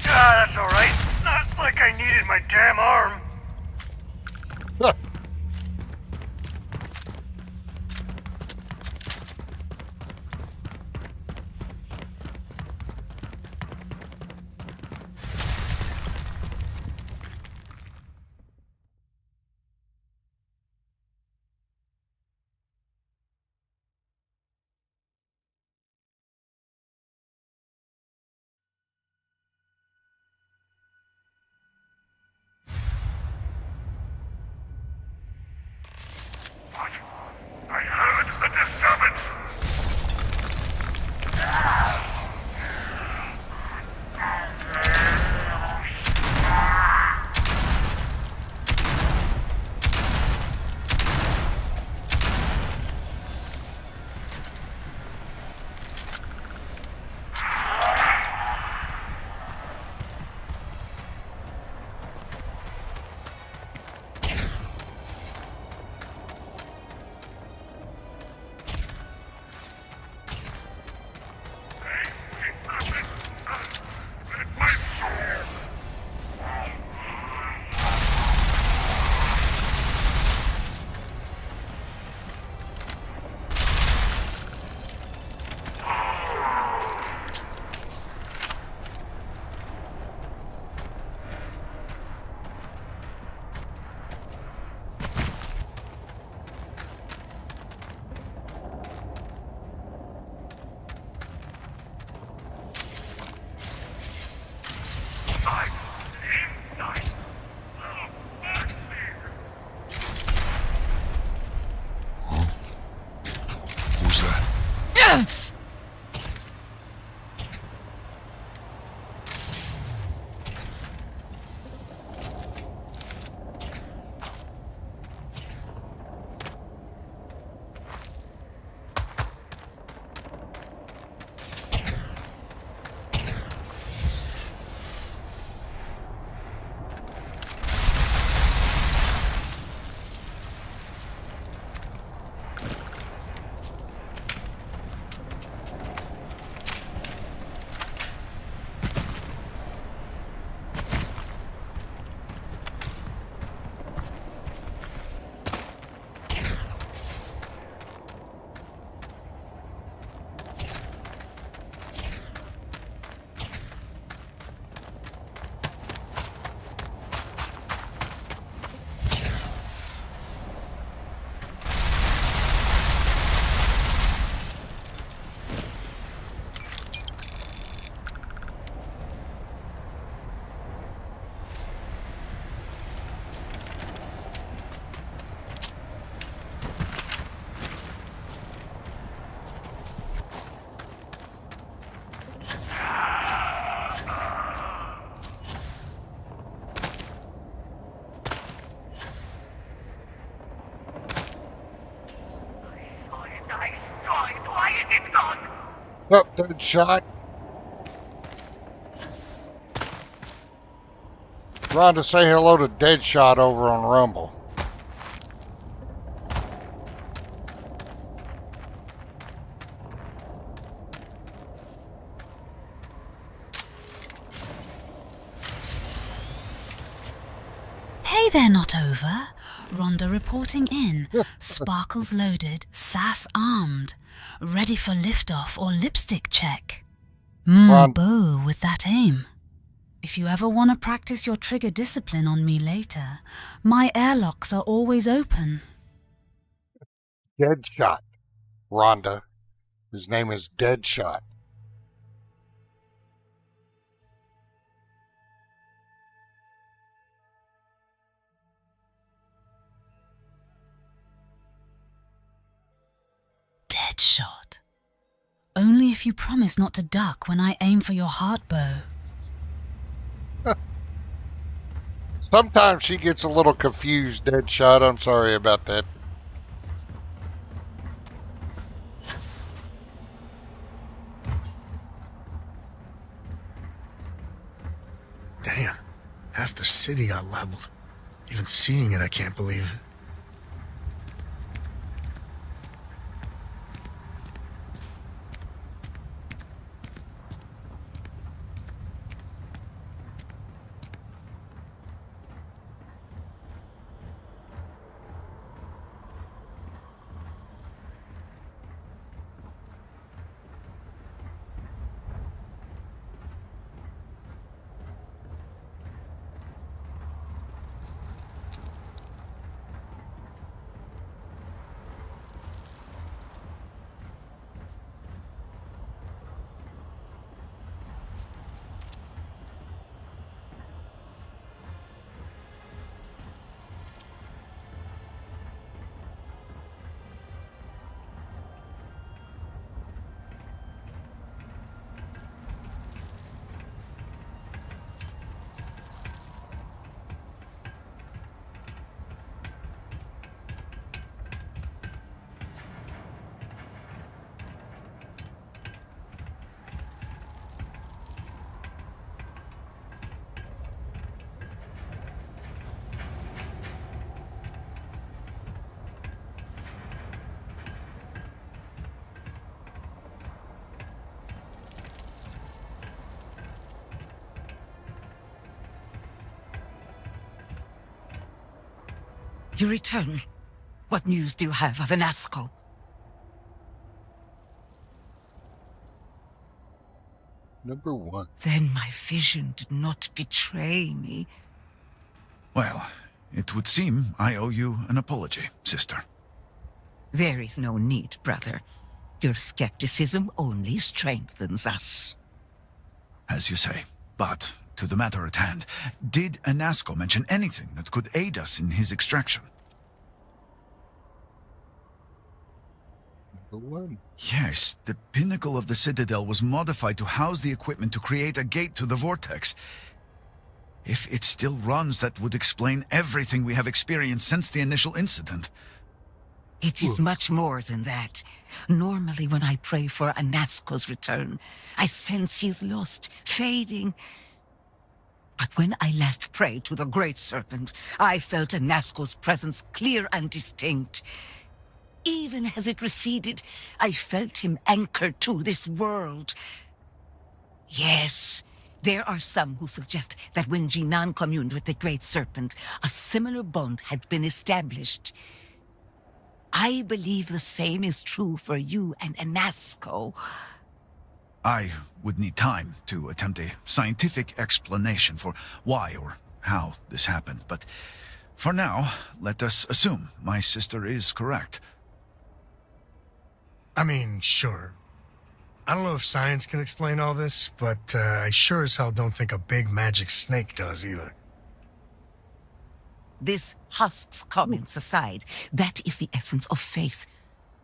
That's alright. Not like I needed my damn arm. I heard a disturbance! Who's that? Yes! Oh, dead shot. Rhonda, say hello to Deadshot over on Rumble. Hey there, not over. Rhonda reporting in. Sparkles loaded, sass armed. Ready for liftoff or lipstick check. Beau with that aim. If you ever want to practice your trigger discipline on me later, my airlocks are always open. Deadshot. Rhonda. His name is Deadshot. Deadshot. Only if you promise not to duck when I aim for your heart, Beau. Sometimes she gets a little confused, Deadshot. I'm sorry about that. Damn. Half the city got leveled. Even seeing it, I can't believe it. You return. What news do you have of Anasco? Number 1. Then my vision did not betray me. Well, it would seem I owe you an apology, sister. There is no need, brother. Your skepticism only strengthens us. As you say. But, to the matter at hand, did Anasco mention anything that could aid us in his extraction? Number 1. Yes, the pinnacle of the Citadel was modified to house the equipment to create a gate to the Vortex. If it still runs, that would explain everything we have experienced since the initial incident. It is much more than that. Normally when I pray for Anasco's return, I sense he is lost, fading. But when I last prayed to the Great Serpent, I felt Anasco's presence clear and distinct. Even as it receded, I felt him anchored to this world. Yes, there are some who suggest that when Jinan communed with the Great Serpent, a similar bond had been established. I believe the same is true for you and Anasco. I would need time to attempt a scientific explanation for why or how this happened, but for now, let us assume my sister is correct. I mean, sure. I don't know if science can explain all this, but I sure as hell don't think a big magic snake does either. This husks comments aside, that is the essence of faith.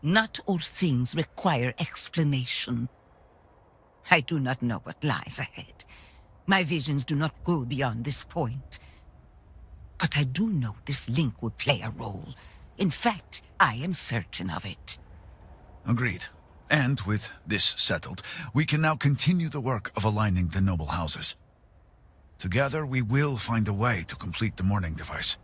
Not all things require explanation. I do not know what lies ahead. My visions do not go beyond this point. But I do know this link would play a role. In fact, I am certain of it. Agreed. And with this settled, we can now continue the work of aligning the noble houses. Together, we will find a way to complete the mourning device.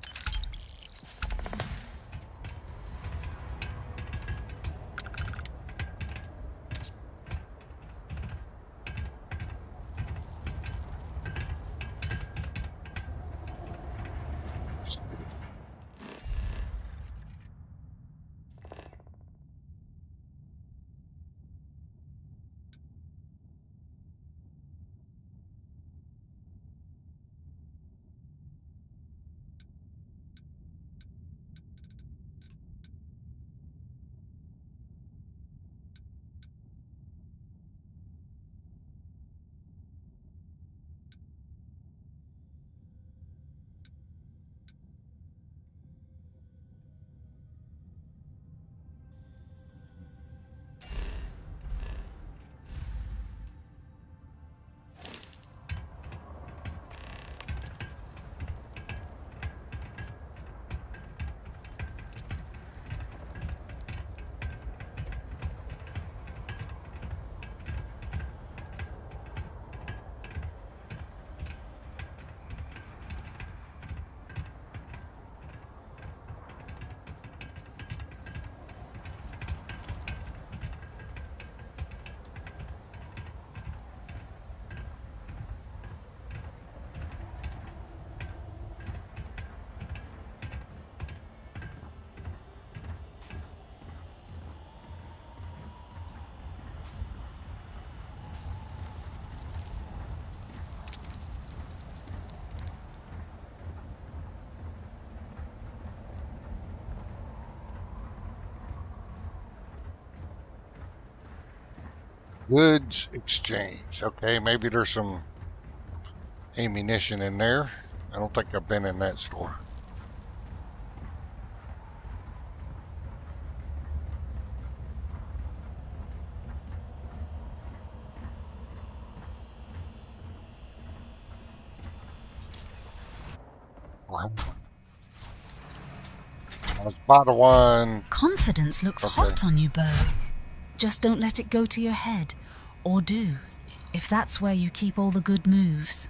Goods exchange. Okay, maybe there's some ammunition in there. I don't think I've been in that store. Wow. I was by the one. Confidence looks Okay. hot on you, Bo. Just don't let it go to your head. Or do, if that's where you keep all the good moves.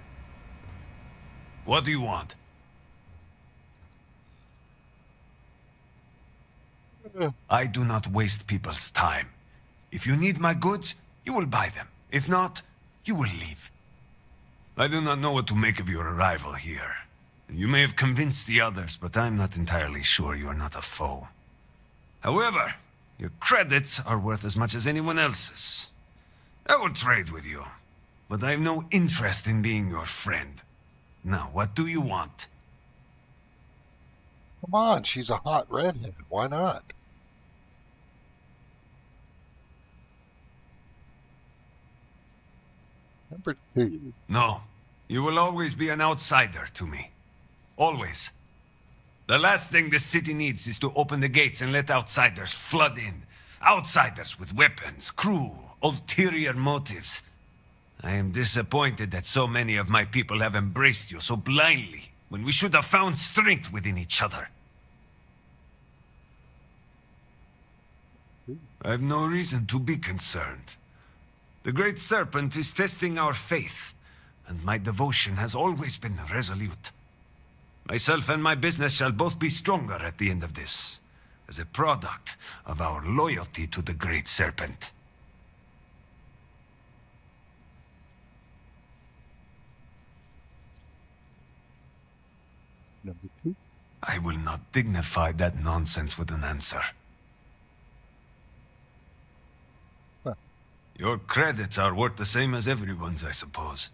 What do you want? I do not waste people's time. If you need my goods, you will buy them. If not, you will leave. I do not know what to make of your arrival here. You may have convinced the others, but I'm not entirely sure you are not a foe. However, your credits are worth as much as anyone else's. I will trade with you, but I have no interest in being your friend. Now, what do you want? Come on, she's a hot redhead. Why not? Number 2. No, you will always be an outsider to me. Always. The last thing this city needs is to open the gates and let outsiders flood in. Outsiders with weapons, crew, ulterior motives. I am disappointed that so many of my people have embraced you so blindly, when we should have found strength within each other. I have no reason to be concerned. The Great Serpent is testing our faith, and my devotion has always been resolute. Myself and my business shall both be stronger at the end of this, as a product of our loyalty to the Great Serpent. Number 2. I will not dignify that nonsense with an answer. Huh. Your credits are worth the same as everyone's, I suppose.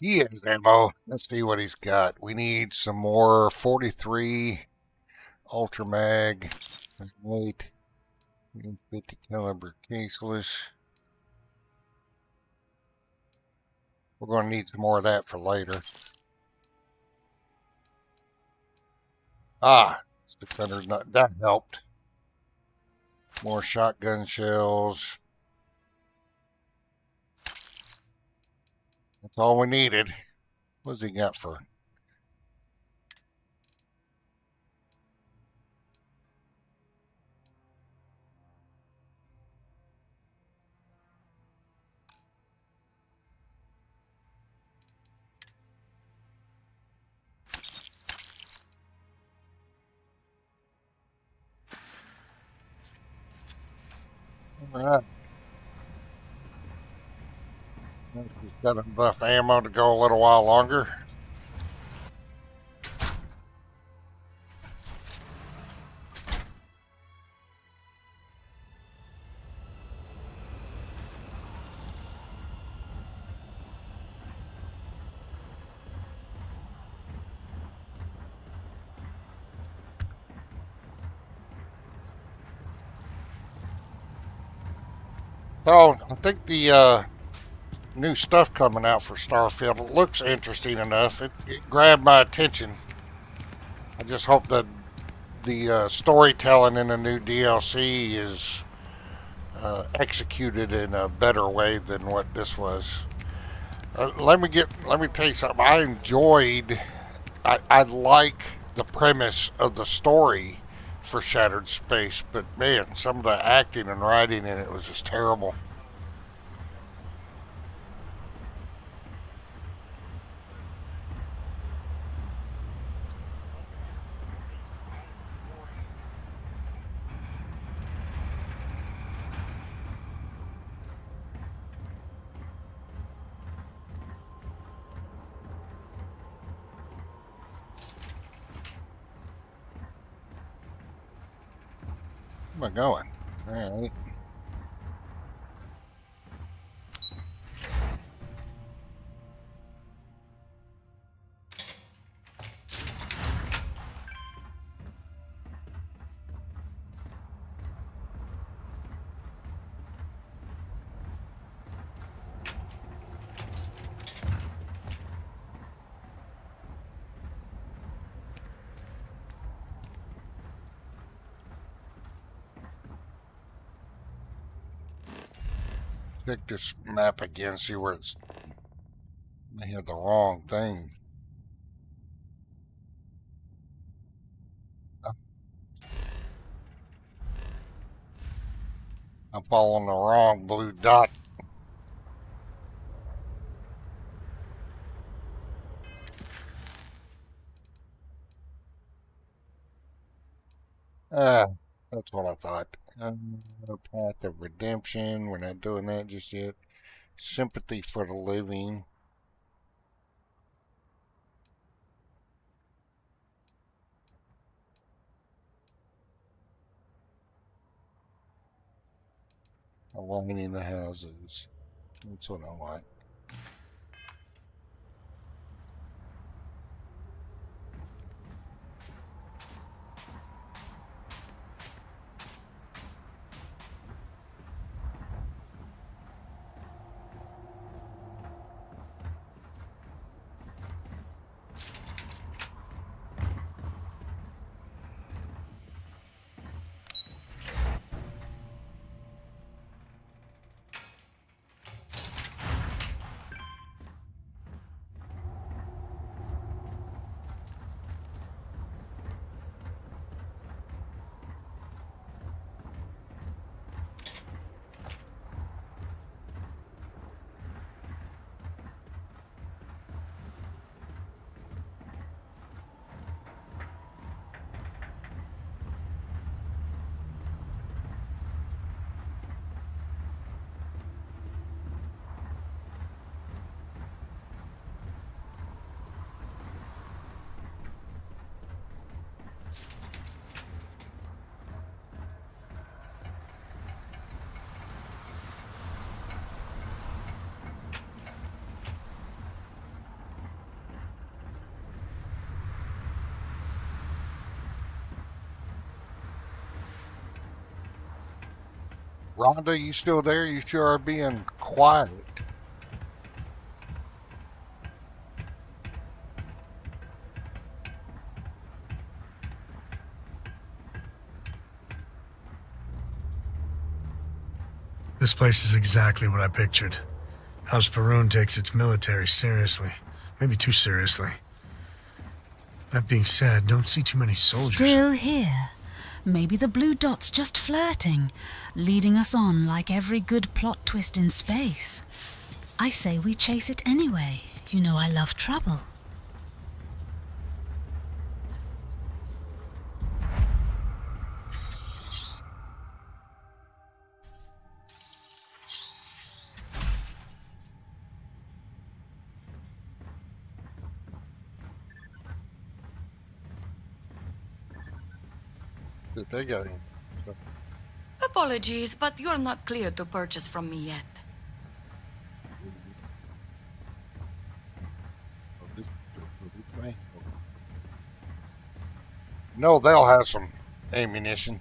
He has ammo. Let's see what he's got. We need some more 43 Ultra Mag. 8. 50 caliber caseless. We're going to need some more of that for later. Ah, 600. That helped. More shotgun shells. That's all we needed. What's he got for? Alright. She's got enough ammo to go a little while longer. So, I think the new stuff coming out for Starfield, it looks interesting enough. It grabbed my attention. I just hope that the storytelling in the new DLC is executed in a better way than what this was. Let me tell you something. I like the premise of the story for Shattered Space, but man, some of the acting and writing in it was just terrible. Where am I going? All right. Check this map again, see where it's. I had the wrong thing. I'm following the wrong blue dot. Ah, that's what I thought. Path of Redemption. We're not doing that just yet. Sympathy for the Living. Aligning the houses. That's what I want. Rhonda, you still there? You sure are being quiet. This place is exactly what I pictured. House Faroon takes its military seriously. Maybe too seriously. That being said, don't see too many soldiers. Still here. Maybe the blue dot's just flirting, leading us on like every good plot twist in space. I say we chase it anyway. You know I love trouble. that they got in. Apologies, but you're not clear to purchase from me yet. This way? No, they'll have some ammunition.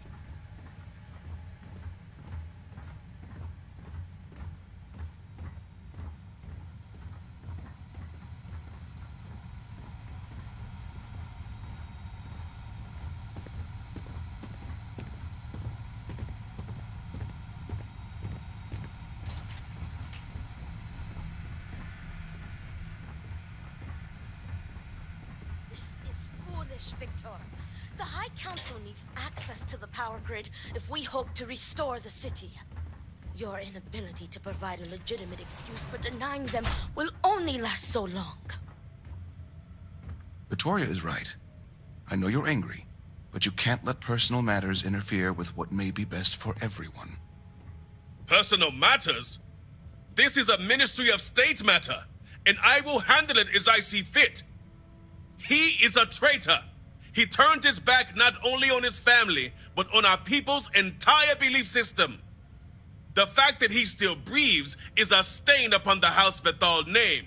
Victor. The High Council needs access to the power grid if we hope to restore the city. Your inability to provide a legitimate excuse for denying them will only last so long. Victoria is right. I know you're angry, but you can't let personal matters interfere with what may be best for everyone. Personal matters? This is a Ministry of State matter, and I will handle it as I see fit. He is a traitor. He turned his back not only on his family, but on our people's entire belief system. The fact that he still breathes is a stain upon the House Vethal name.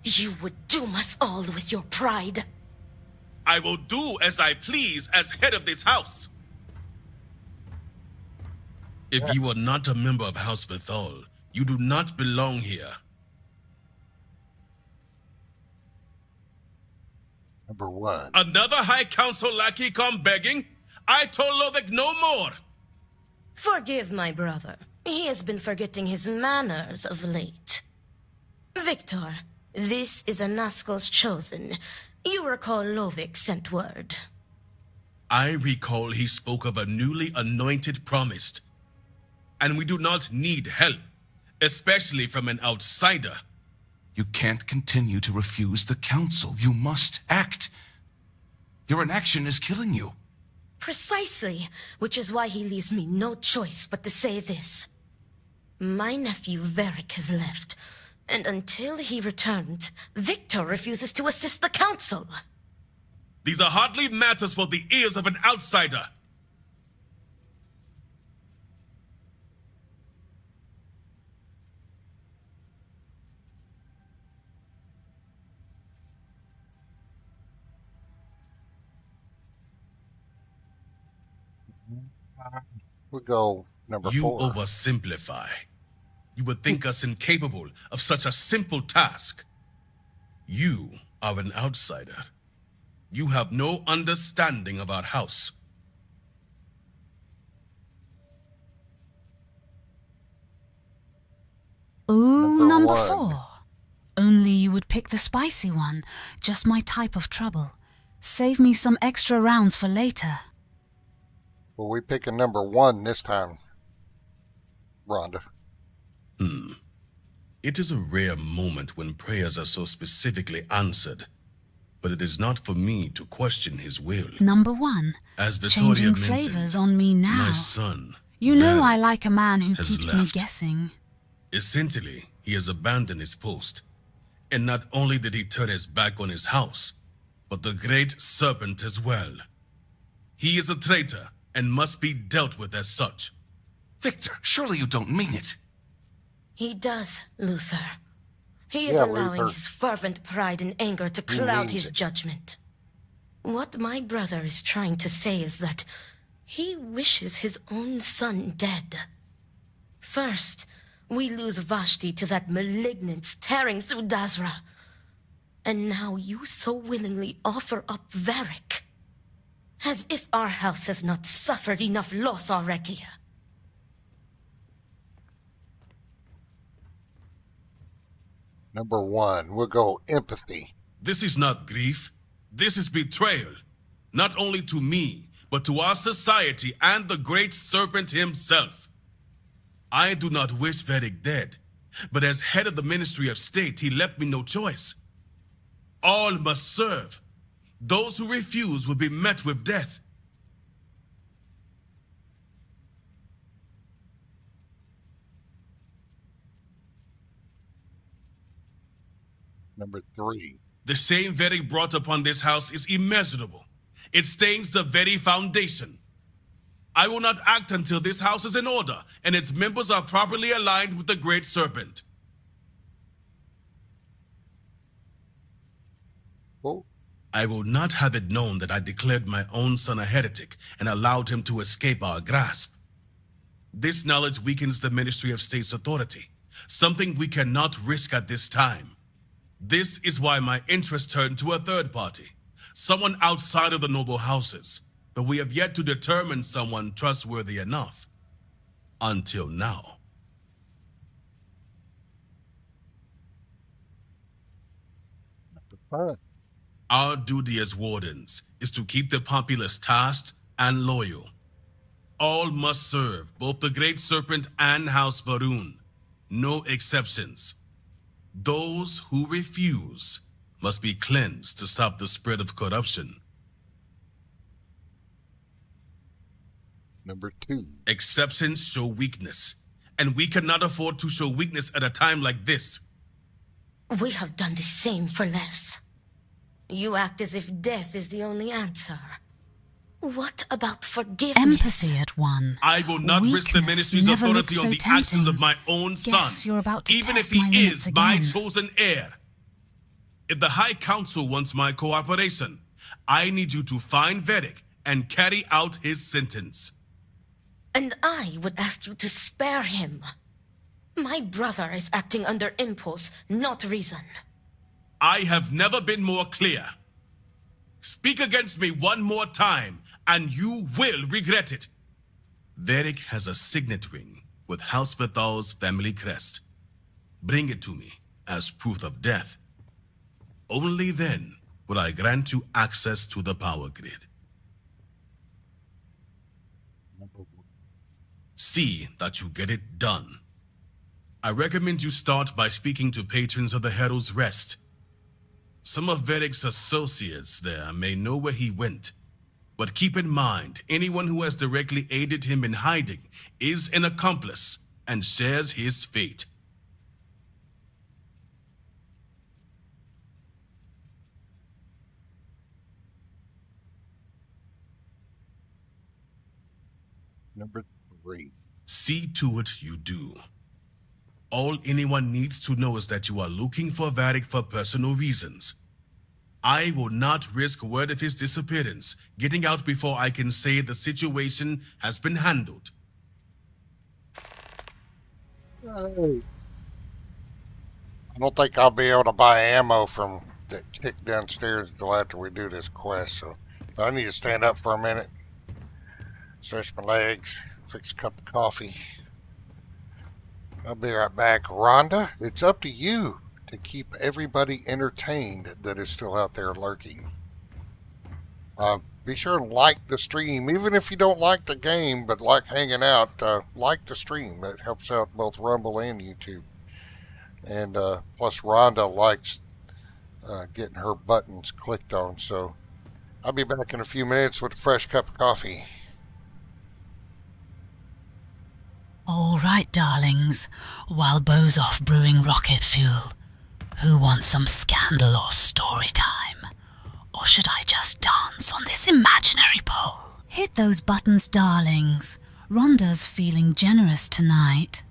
You would doom us all with your pride. I will do as I please as head of this house. If you are not a member of House Vethal, you do not belong here. Number 1. Another High Council lackey come begging? I told Lovick no more. Forgive my brother. He has been forgetting his manners of late. Victor, this is Anaskel's chosen. You recall Lovick sent word. I recall he spoke of a newly anointed promised. And we do not need help, especially from an outsider. You can't continue to refuse the council. You must act. Your inaction is killing you. Precisely, which is why he leaves me no choice but to say this. My nephew Varric has left, and until he returns, Victor refuses to assist the council. These are hardly matters for the ears of an outsider. We'll go number 4. You oversimplify. You would think us incapable of such a simple task. You are an outsider. You have no understanding of our house. Ooh, number 1. 4. Only you would pick the spicy one. Just my type of trouble. Save me some extra rounds for later. Well, we pick a number 1 this time, Rhonda. It is a rare moment when prayers are so specifically answered, but it is not for me to question his will. Number 1. As Victoria Changing mentioned, flavors on me now. my son, You know I Varric, like a man who has keeps me left. guessing. Essentially, he has abandoned his post. And not only did he turn his back on his house, but the great serpent as well. He is a traitor and must be dealt with as such. Victor, surely you don't mean it. He does, Luther. He is Yeah, allowing Luther. his fervent pride and anger to He cloud means his it. judgment. What my brother is trying to say is that he wishes his own son dead. First, we lose Vashti to that malignance tearing through Dazra. And now you so willingly offer up Varric. As if our house has not suffered enough loss already. Number 1. We'll go empathy. This is not grief. This is betrayal. Not only to me, but to our society and the great serpent himself. I do not wish Varric dead, but as head of the Ministry of State, he left me no choice. All must serve. Those who refuse will be met with death. Number 3. The shame Varric brought upon this house is immeasurable. It stains the very foundation. I will not act until this house is in order and its members are properly aligned with the Great Serpent. Oh. I will not have it known that I declared my own son a heretic and allowed him to escape our grasp. This knowledge weakens the Ministry of State's authority, something we cannot risk at this time. This is why my interest turned to a third party, someone outside of the noble houses, but we have yet to determine someone trustworthy enough. Until now. Our duty as wardens is to keep the populace tasked and loyal. All must serve both the Great Serpent and House Varun. No exceptions. Those who refuse must be cleansed to stop the spread of corruption. Number 2. Exceptions show weakness, and we cannot afford to show weakness at a time like this. We have done the same for less. You act as if death is the only answer. What about forgiveness? Empathy at 1. I will not risk the Weakness ministry's never authority looked on so the actions of tempting. my own Guess son, you're about to even if test he my limits is my again. chosen heir. If the High Council wants my cooperation, I need you to find Vedic and carry out his sentence. And I would ask you to spare him. My brother is acting under impulse, not reason. I have never been more clear. Speak against me one more time, and you will regret it. Vedic has a signet ring with House Vithal's family crest. Bring it to me as proof of death. Only then will I grant you access to the power grid. See that you get it done. I recommend you start by speaking to patrons of the Herald's Rest. Some of Vedic's associates there may know where he went, but keep in mind, anyone who has directly aided him in hiding is an accomplice and shares his fate. Number 3. See to it you do. All anyone needs to know is that you are looking for Vedic for personal reasons. I will not risk word of his disappearance getting out before I can say the situation has been handled. I don't think I'll be able to buy ammo from that chick downstairs until after we do this quest, so I need to stand up for a minute, stretch my legs, fix a cup of coffee. I'll be right back. Rhonda, it's up to you to keep everybody entertained that is still out there lurking. Be sure to like the stream, even if you don't like the game but like hanging out. Like the stream. That helps out both Rumble and YouTube. And plus Rhonda likes getting her buttons clicked on. So I'll be back in a few minutes with a fresh cup of coffee. All right, darlings. While Bo's off brewing rocket fuel, who wants some scandal or story time? Or should I just dance on this imaginary pole? Hit those buttons, darlings. Rhonda's feeling generous tonight.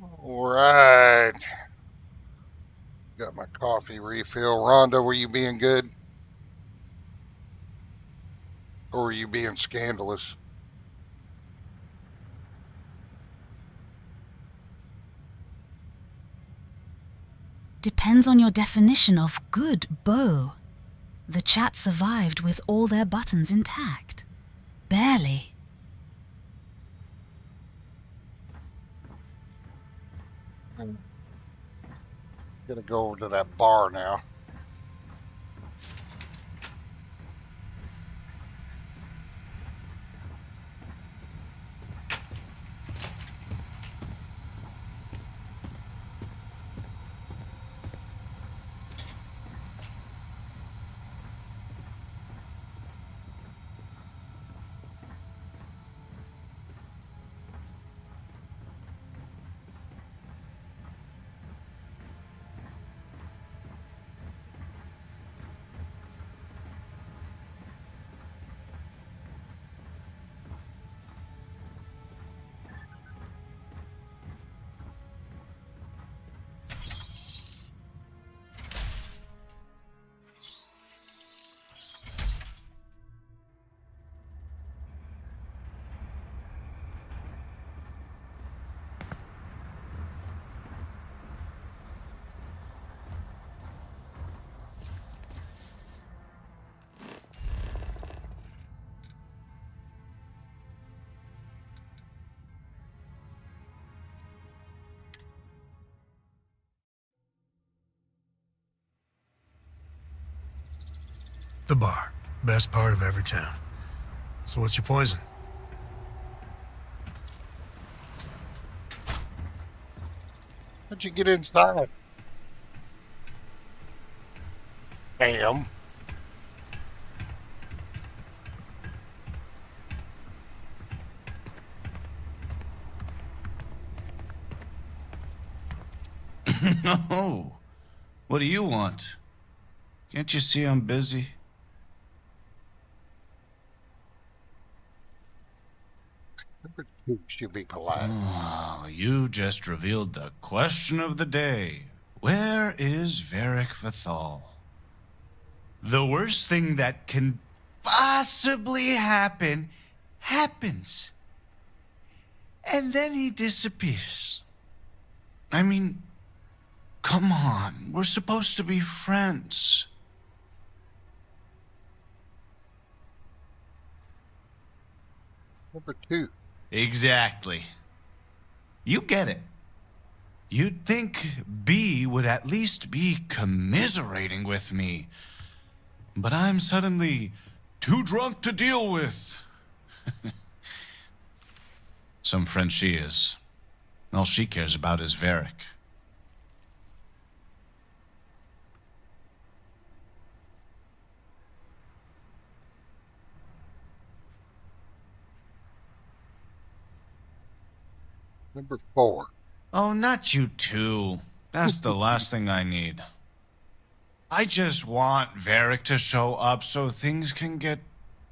Alright. Got my coffee refill. Rhonda, were you being good? Or were you being scandalous? Depends on your definition of good, Bo. The chat survived with all their buttons intact. Barely. I'm gonna go over to that bar now. The bar. Best part of every town. So what's your poison? How'd you get inside? Damn. No. What do you want? Can't you see I'm busy? Number 2 should be polite. Oh, you just revealed the question of the day. Where is Varric Vithal? The worst thing that can possibly happen happens. And then he disappears. I mean, come on. We're supposed to be friends. Number 2. Exactly. You get it. You'd think B would at least be commiserating with me. But I'm suddenly too drunk to deal with. Some friend she is. All she cares about is Varric. Number 4. Oh, not you too. That's the last thing I need. I just want Varric to show up so things can get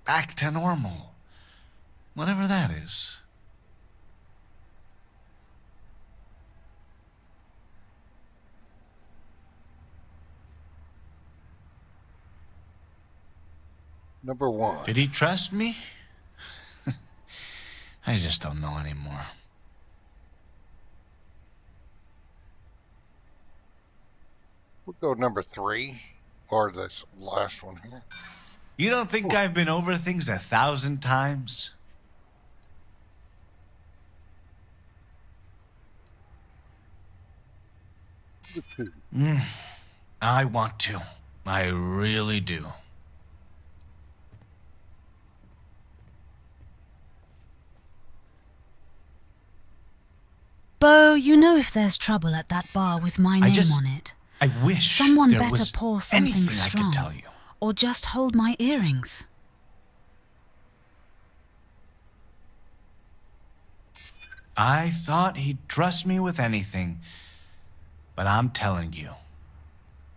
back to normal. Whatever that is. Number 1. Did he trust me? I just don't know anymore. We'll go number 3, or this last one here. You don't think I've been over things 1,000 times? I want to. I really do. Bo, you know if there's trouble at that bar with my name on it. I wish Someone there better was pour something anything strong. I could tell you. Or just hold my earrings. I thought he'd trust me with anything. But I'm telling you,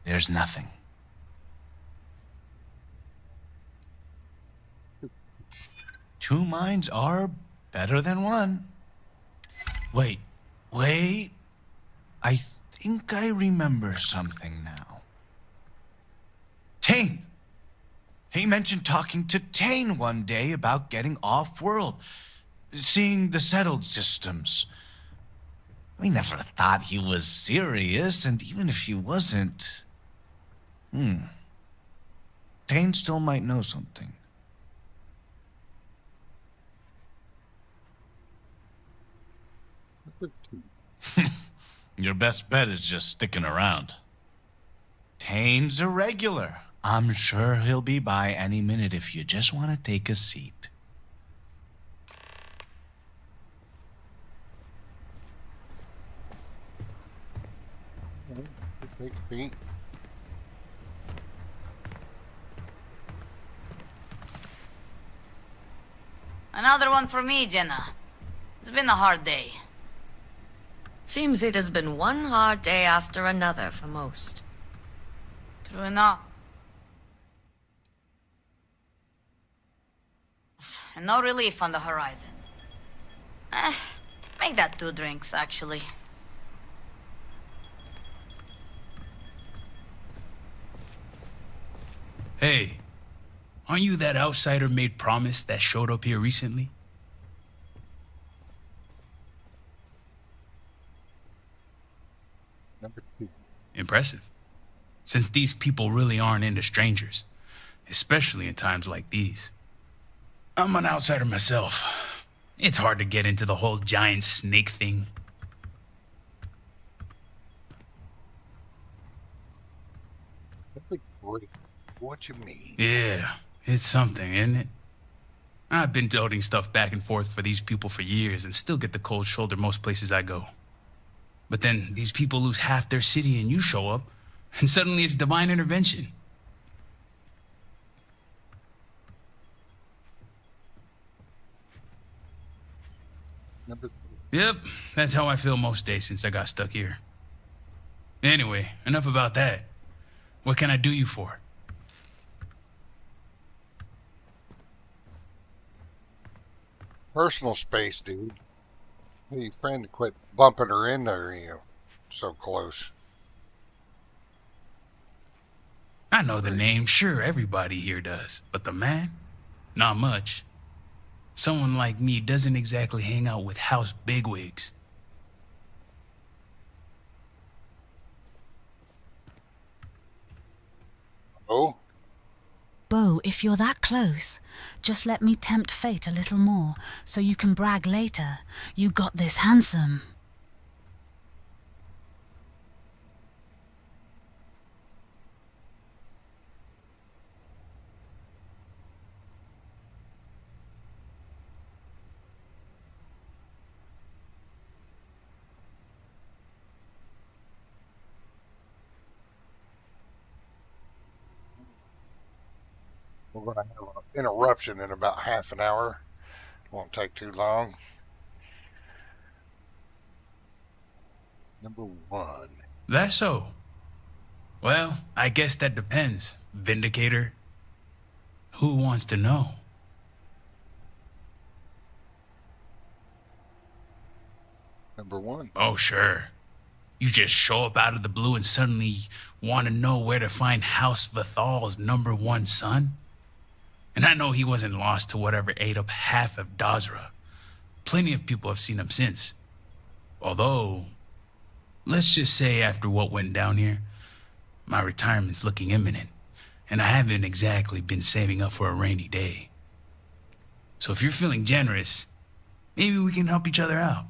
there's nothing. Two minds are better than one. Wait. I think I remember something now. Tane! He mentioned talking to Tane one day about getting off-world, seeing the settled systems. We never thought he was serious, and even if he wasn't... Tane still might know something. Your best bet is just sticking around. Tane's a regular. I'm sure he'll be by any minute if you just want to take a seat. Take a seat. Another one for me, Jenna. It's been a hard day. Seems it has been one hard day after another for most. True enough. And no relief on the horizon. Make that 2 drinks, actually. Hey, aren't you that outsider made promise that showed up here recently? Number 2. Impressive. Since these people really aren't into strangers, especially in times like these. I'm an outsider myself. It's hard to get into the whole giant snake thing. Number 3. What you mean? Yeah, it's something, isn't it? I've been toting stuff back and forth for these people for years and still get the cold shoulder most places I go. But then these people lose half their city and you show up, and suddenly it's divine intervention. Number 3. Yep, that's how I feel most days since I got stuck here. Anyway, enough about that. What can I do you for? Personal space, dude. Tell your friend to quit bumping her in there, so close. I know the name, sure, everybody here does. But the man? Not much. Someone like me doesn't exactly hang out with house bigwigs. Oh? Bo, if you're that close, just let me tempt fate a little more, so you can brag later. You got this handsome. We're going to have an interruption in about half an hour. Won't take too long. Number 1. That's so. Well, I guess that depends, Vindicator. Who wants to know? Number 1. Oh, sure. You just show up out of the blue and suddenly want to know where to find House Vathal's #1 son? And I know he wasn't lost to whatever ate up half of Dazra. Plenty of people have seen him since. Although, let's just say after what went down here, my retirement's looking imminent, and I haven't exactly been saving up for a rainy day. So if you're feeling generous, maybe we can help each other out.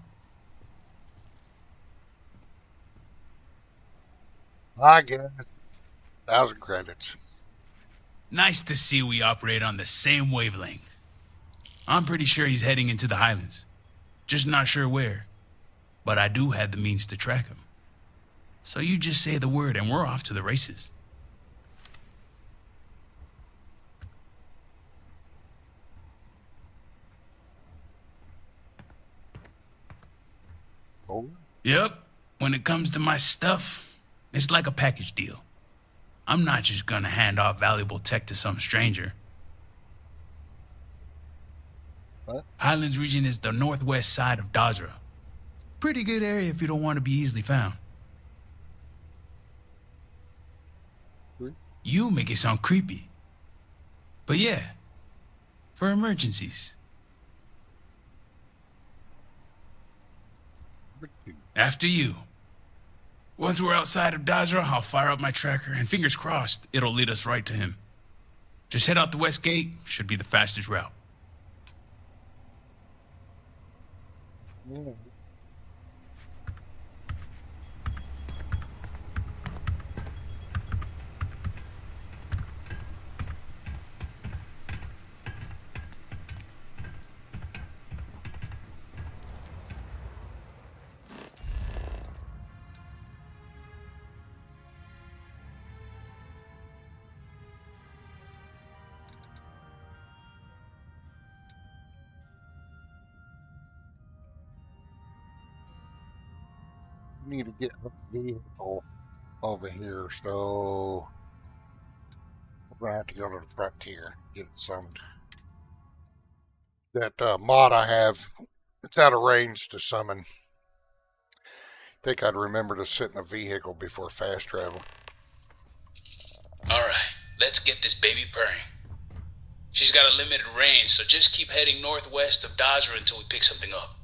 I guess. 1,000 credits. Nice to see we operate on the same wavelength. I'm pretty sure he's heading into the Highlands. Just not sure where. But I do have the means to track him. So you just say the word and we're off to the races. Oh? Yep. When it comes to my stuff, it's like a package deal. I'm not just gonna hand off valuable tech to some stranger. What? Highlands region is the northwest side of Dazra. Pretty good area if you don't want to be easily found. You make it sound creepy. But yeah, for emergencies. After you. Once we're outside of Dazra, I'll fire up my tracker, and fingers crossed, it'll lead us right to him. Just head out the west gate, should be the fastest route. Need to get a vehicle over here, so we're gonna have to go to the frontier, get it summoned. That mod I have, it's out of range to summon. Think I'd remember to sit in a vehicle before fast travel. Alright, let's get this baby purring. She's got a limited range, so just keep heading northwest of Dazra until we pick something up.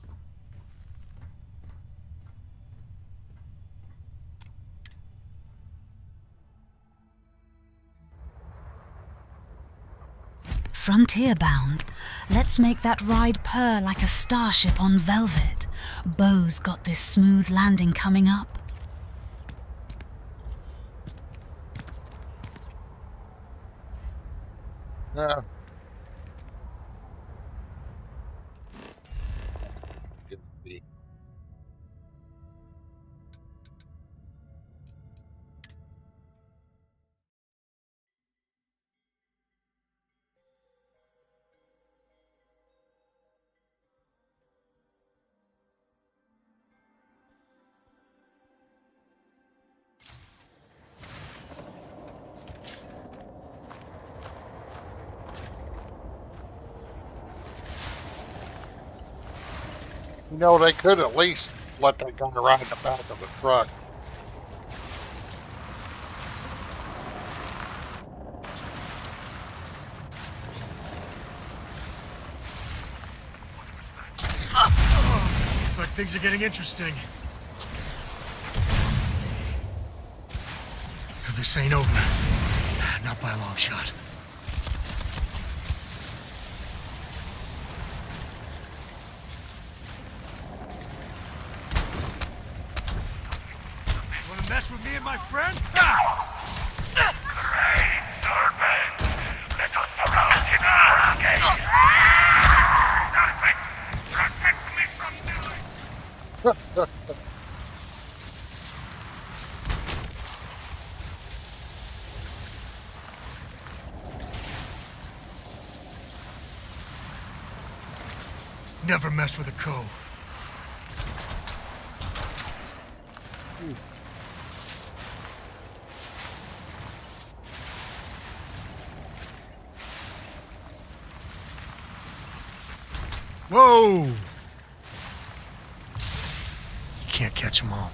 Frontier bound, let's make that ride purr like a starship on velvet. Beau's got this smooth landing coming up. Yeah. You know, they could at least let that guy ride in the back of the truck. Looks like things are getting interesting. This ain't over. Not by a long shot. Mess with me and my friend? Never mess with a cove. Whoa! You can't catch them all.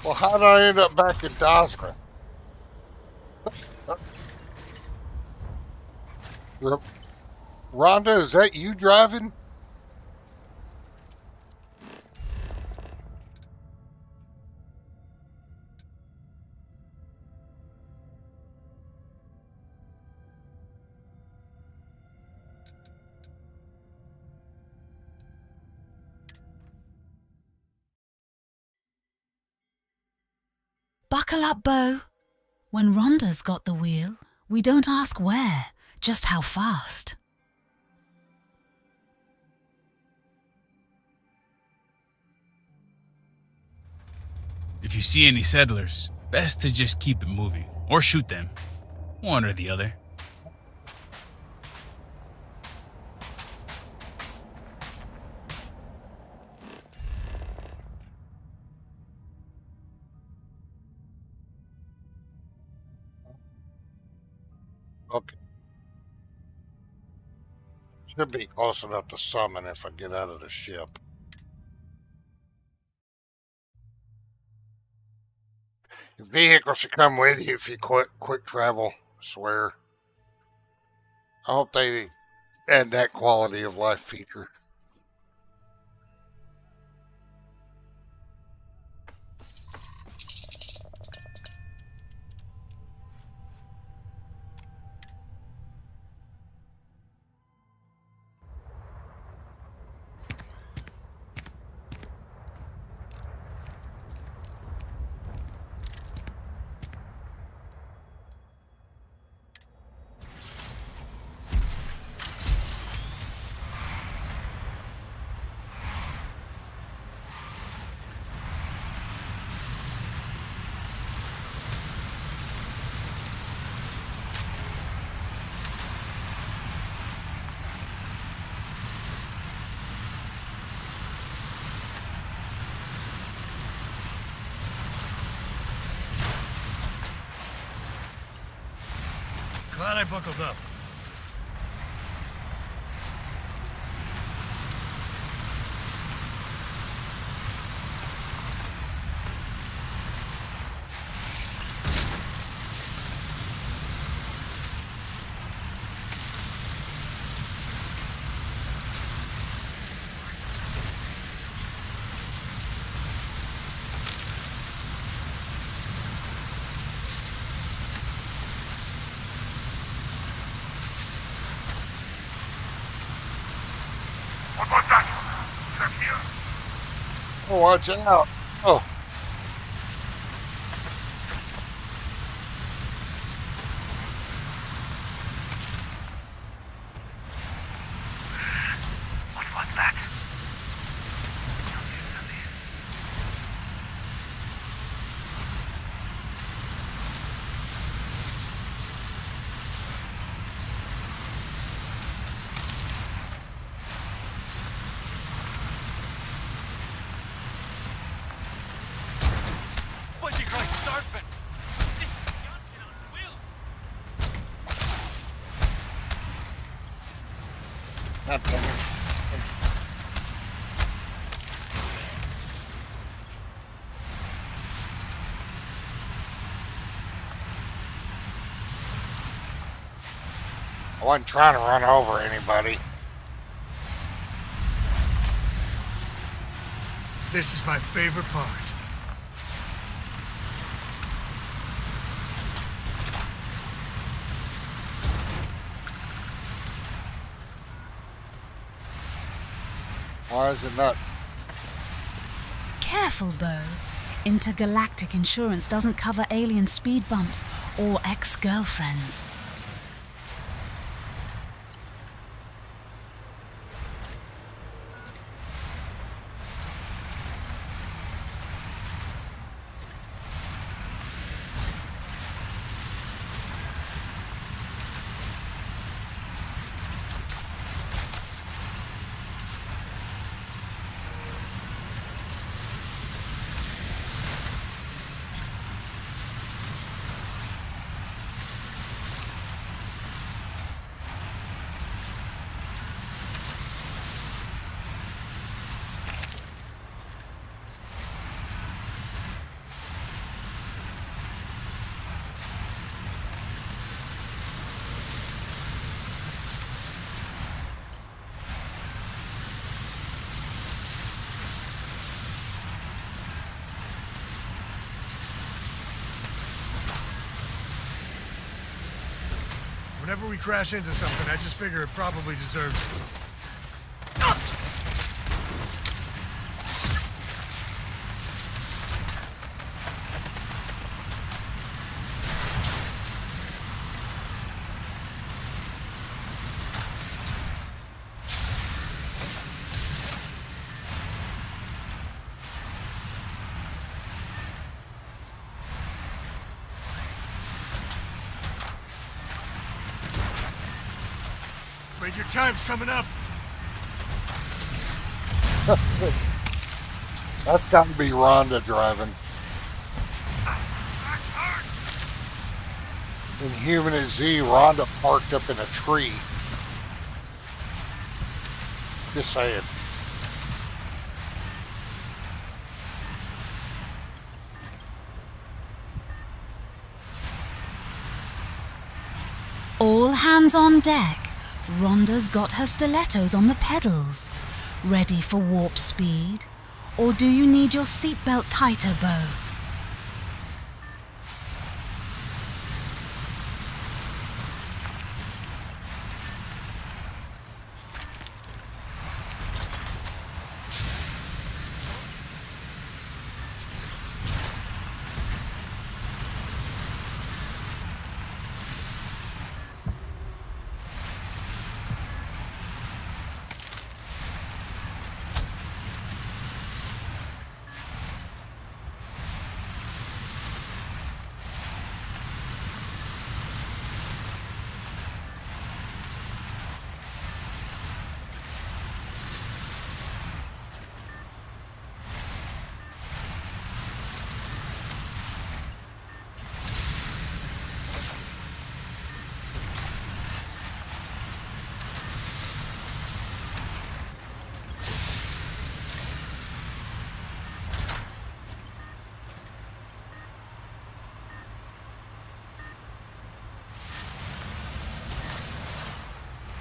Well, how did I end up back in Dazra? Rhonda, is that you driving? Buckle up, Beau. When Rhonda's got the wheel, we don't ask where, just how fast. If you see any settlers, best to just keep it moving, or shoot them. One or the other. Okay. Should be close enough to summon if I get out of the ship. The vehicle should come with you if you quick travel, I swear. I hope they add that quality of life feature. Glad I buckled up. What was that? Check here. Oh, watch out. Oh. What was that? What you call surfing? God damn it. I wasn't trying to run over anybody. This is my favorite part. Why is it not? Careful, Bo. Intergalactic insurance doesn't cover alien speed bumps or ex-girlfriends. Whenever we crash into something, I just figure it probably deserves it. Afraid your time's coming up. That's got to be Rhonda driving. In Human as Z, Rhonda parked up in a tree. Just saying. Hands on deck, Rhonda's got her stilettos on the pedals, ready for warp speed. Or do you need your seatbelt tighter, Bo?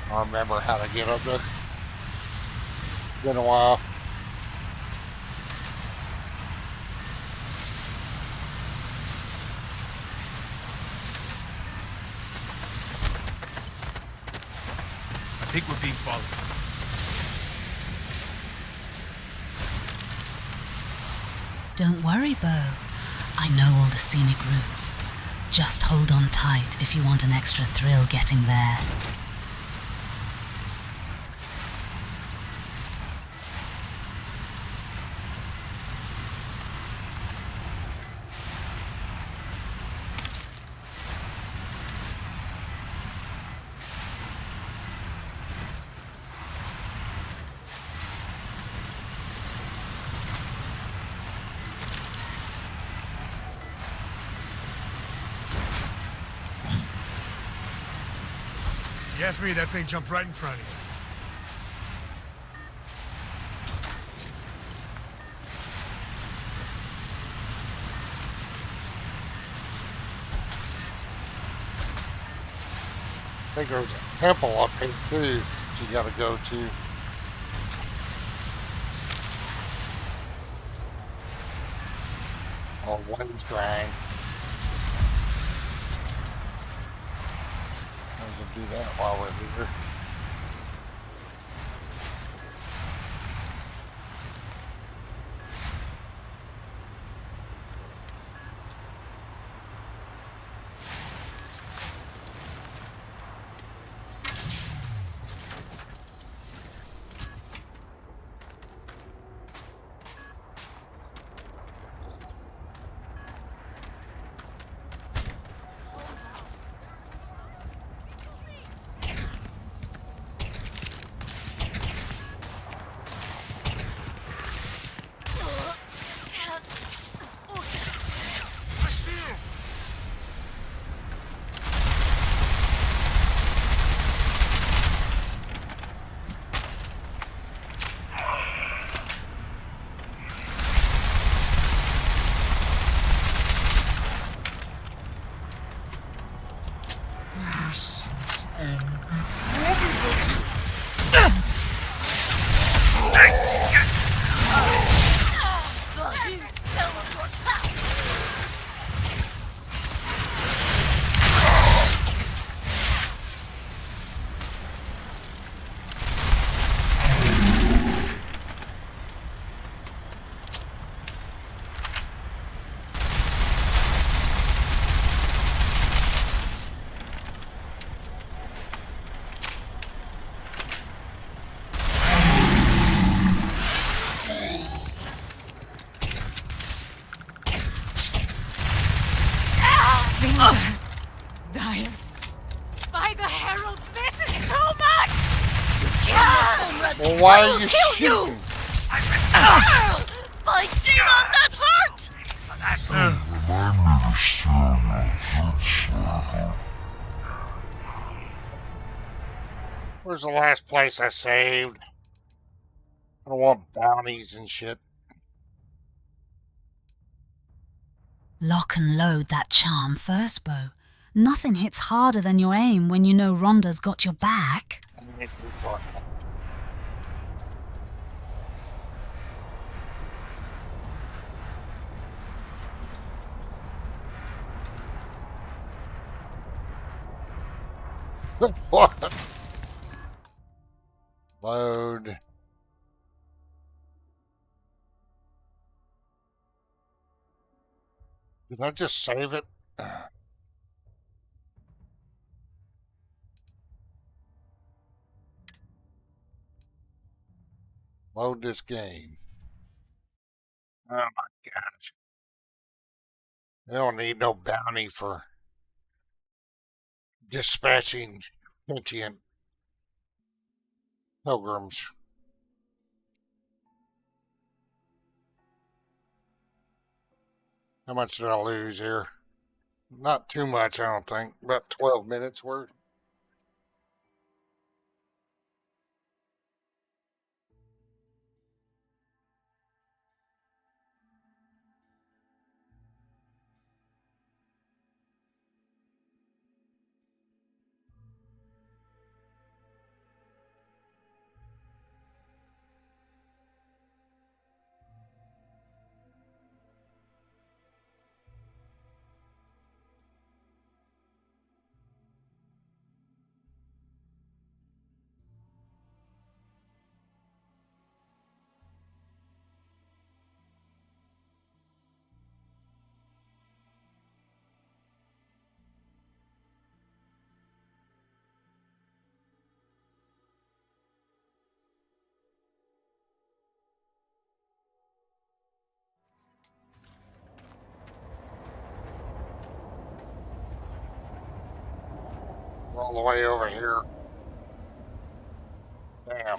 I remember how to get up there. Been a while. I think we're being followed. Don't worry, Bo. I know all the scenic routes. Just hold on tight if you want an extra thrill getting there. You asked me, that thing jumped right in front of you. I think there's a temple up here too that you gotta go to. Or one shrine. Do that while we're here. Dire. By the heralds, this is too much! Well, why are you shooting? By chillin, that hurt! Where's the last place I saved? I don't want bounties and shit. Lock and load that charm first, Bo. Nothing hits harder than your aim when you know Rhonda's got your back. What? Load. Did I just save it? Load this game. Oh my gosh. They don't need no bounty for dispatching sentient pilgrims. How much did I lose here? Not too much, I don't think. About 12 minutes worth. All the way over here. Damn.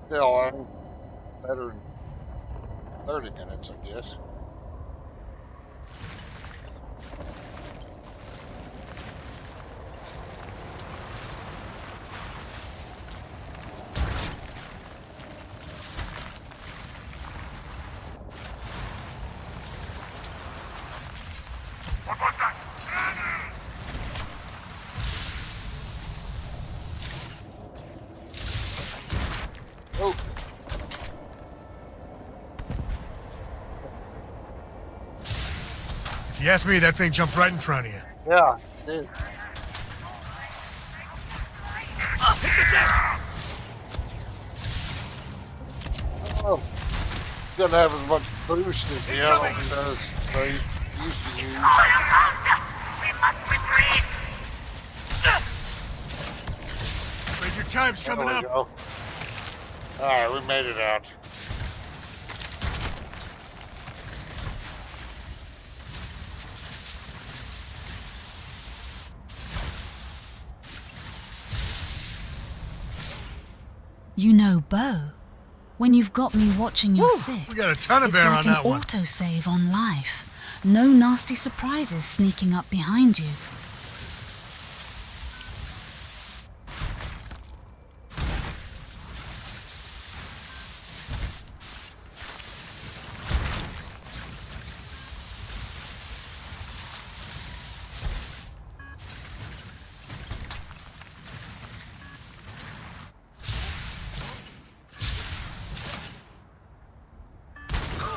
Still, I'm better than 30 minutes, I guess. If you ask me, that thing jumped right in front of you. Yeah, it did. Oh, doesn't have as much boost as the other one does. They used to use. We must retreat. Wait, your time's coming up. All right, we made it out. You know, Bo, when you've got me watching your six, we got a ton of it's bear like on that an one. autosave on life. No nasty surprises sneaking up behind you.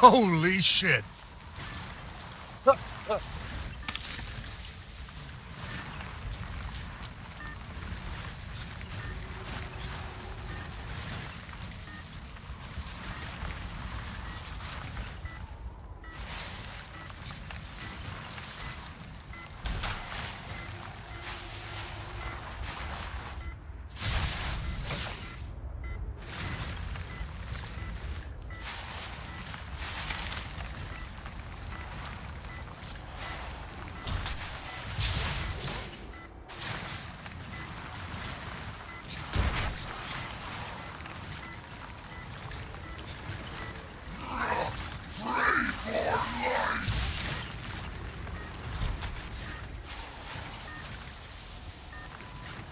Holy shit.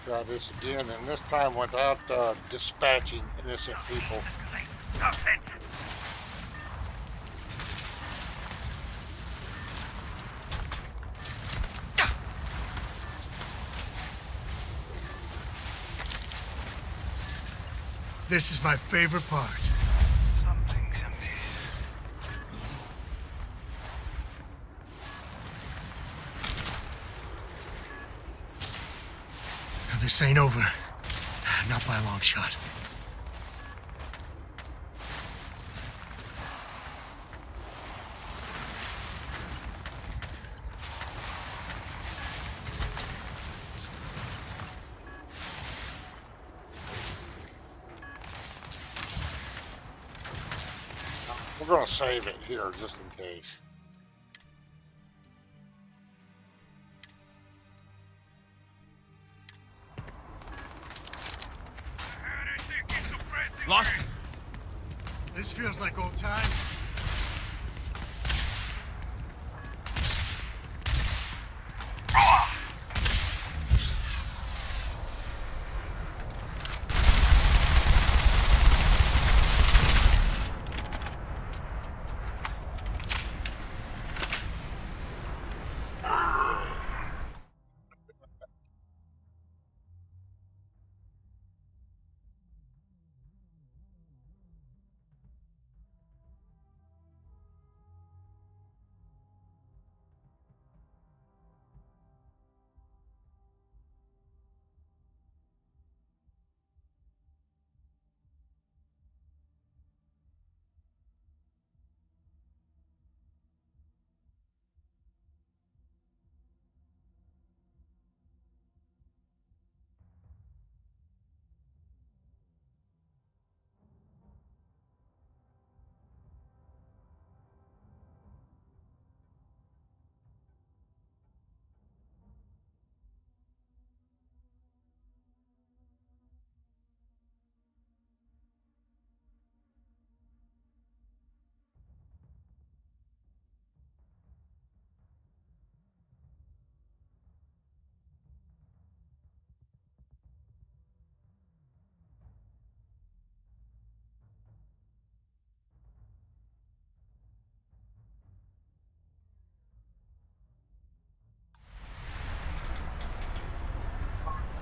try this again, and this time without dispatching innocent people. This is my favorite part. This ain't over. Not by a long shot. We're gonna save it here just in case. Lost him. This feels like old times.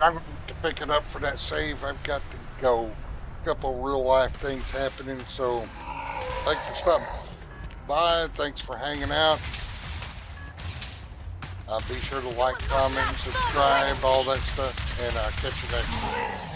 I'm going to pick it up for that save. I've got to go. A couple real life things happening, so thanks for stopping by. Thanks for hanging out. Be sure to like, comment, subscribe, all that stuff, and catch you next time.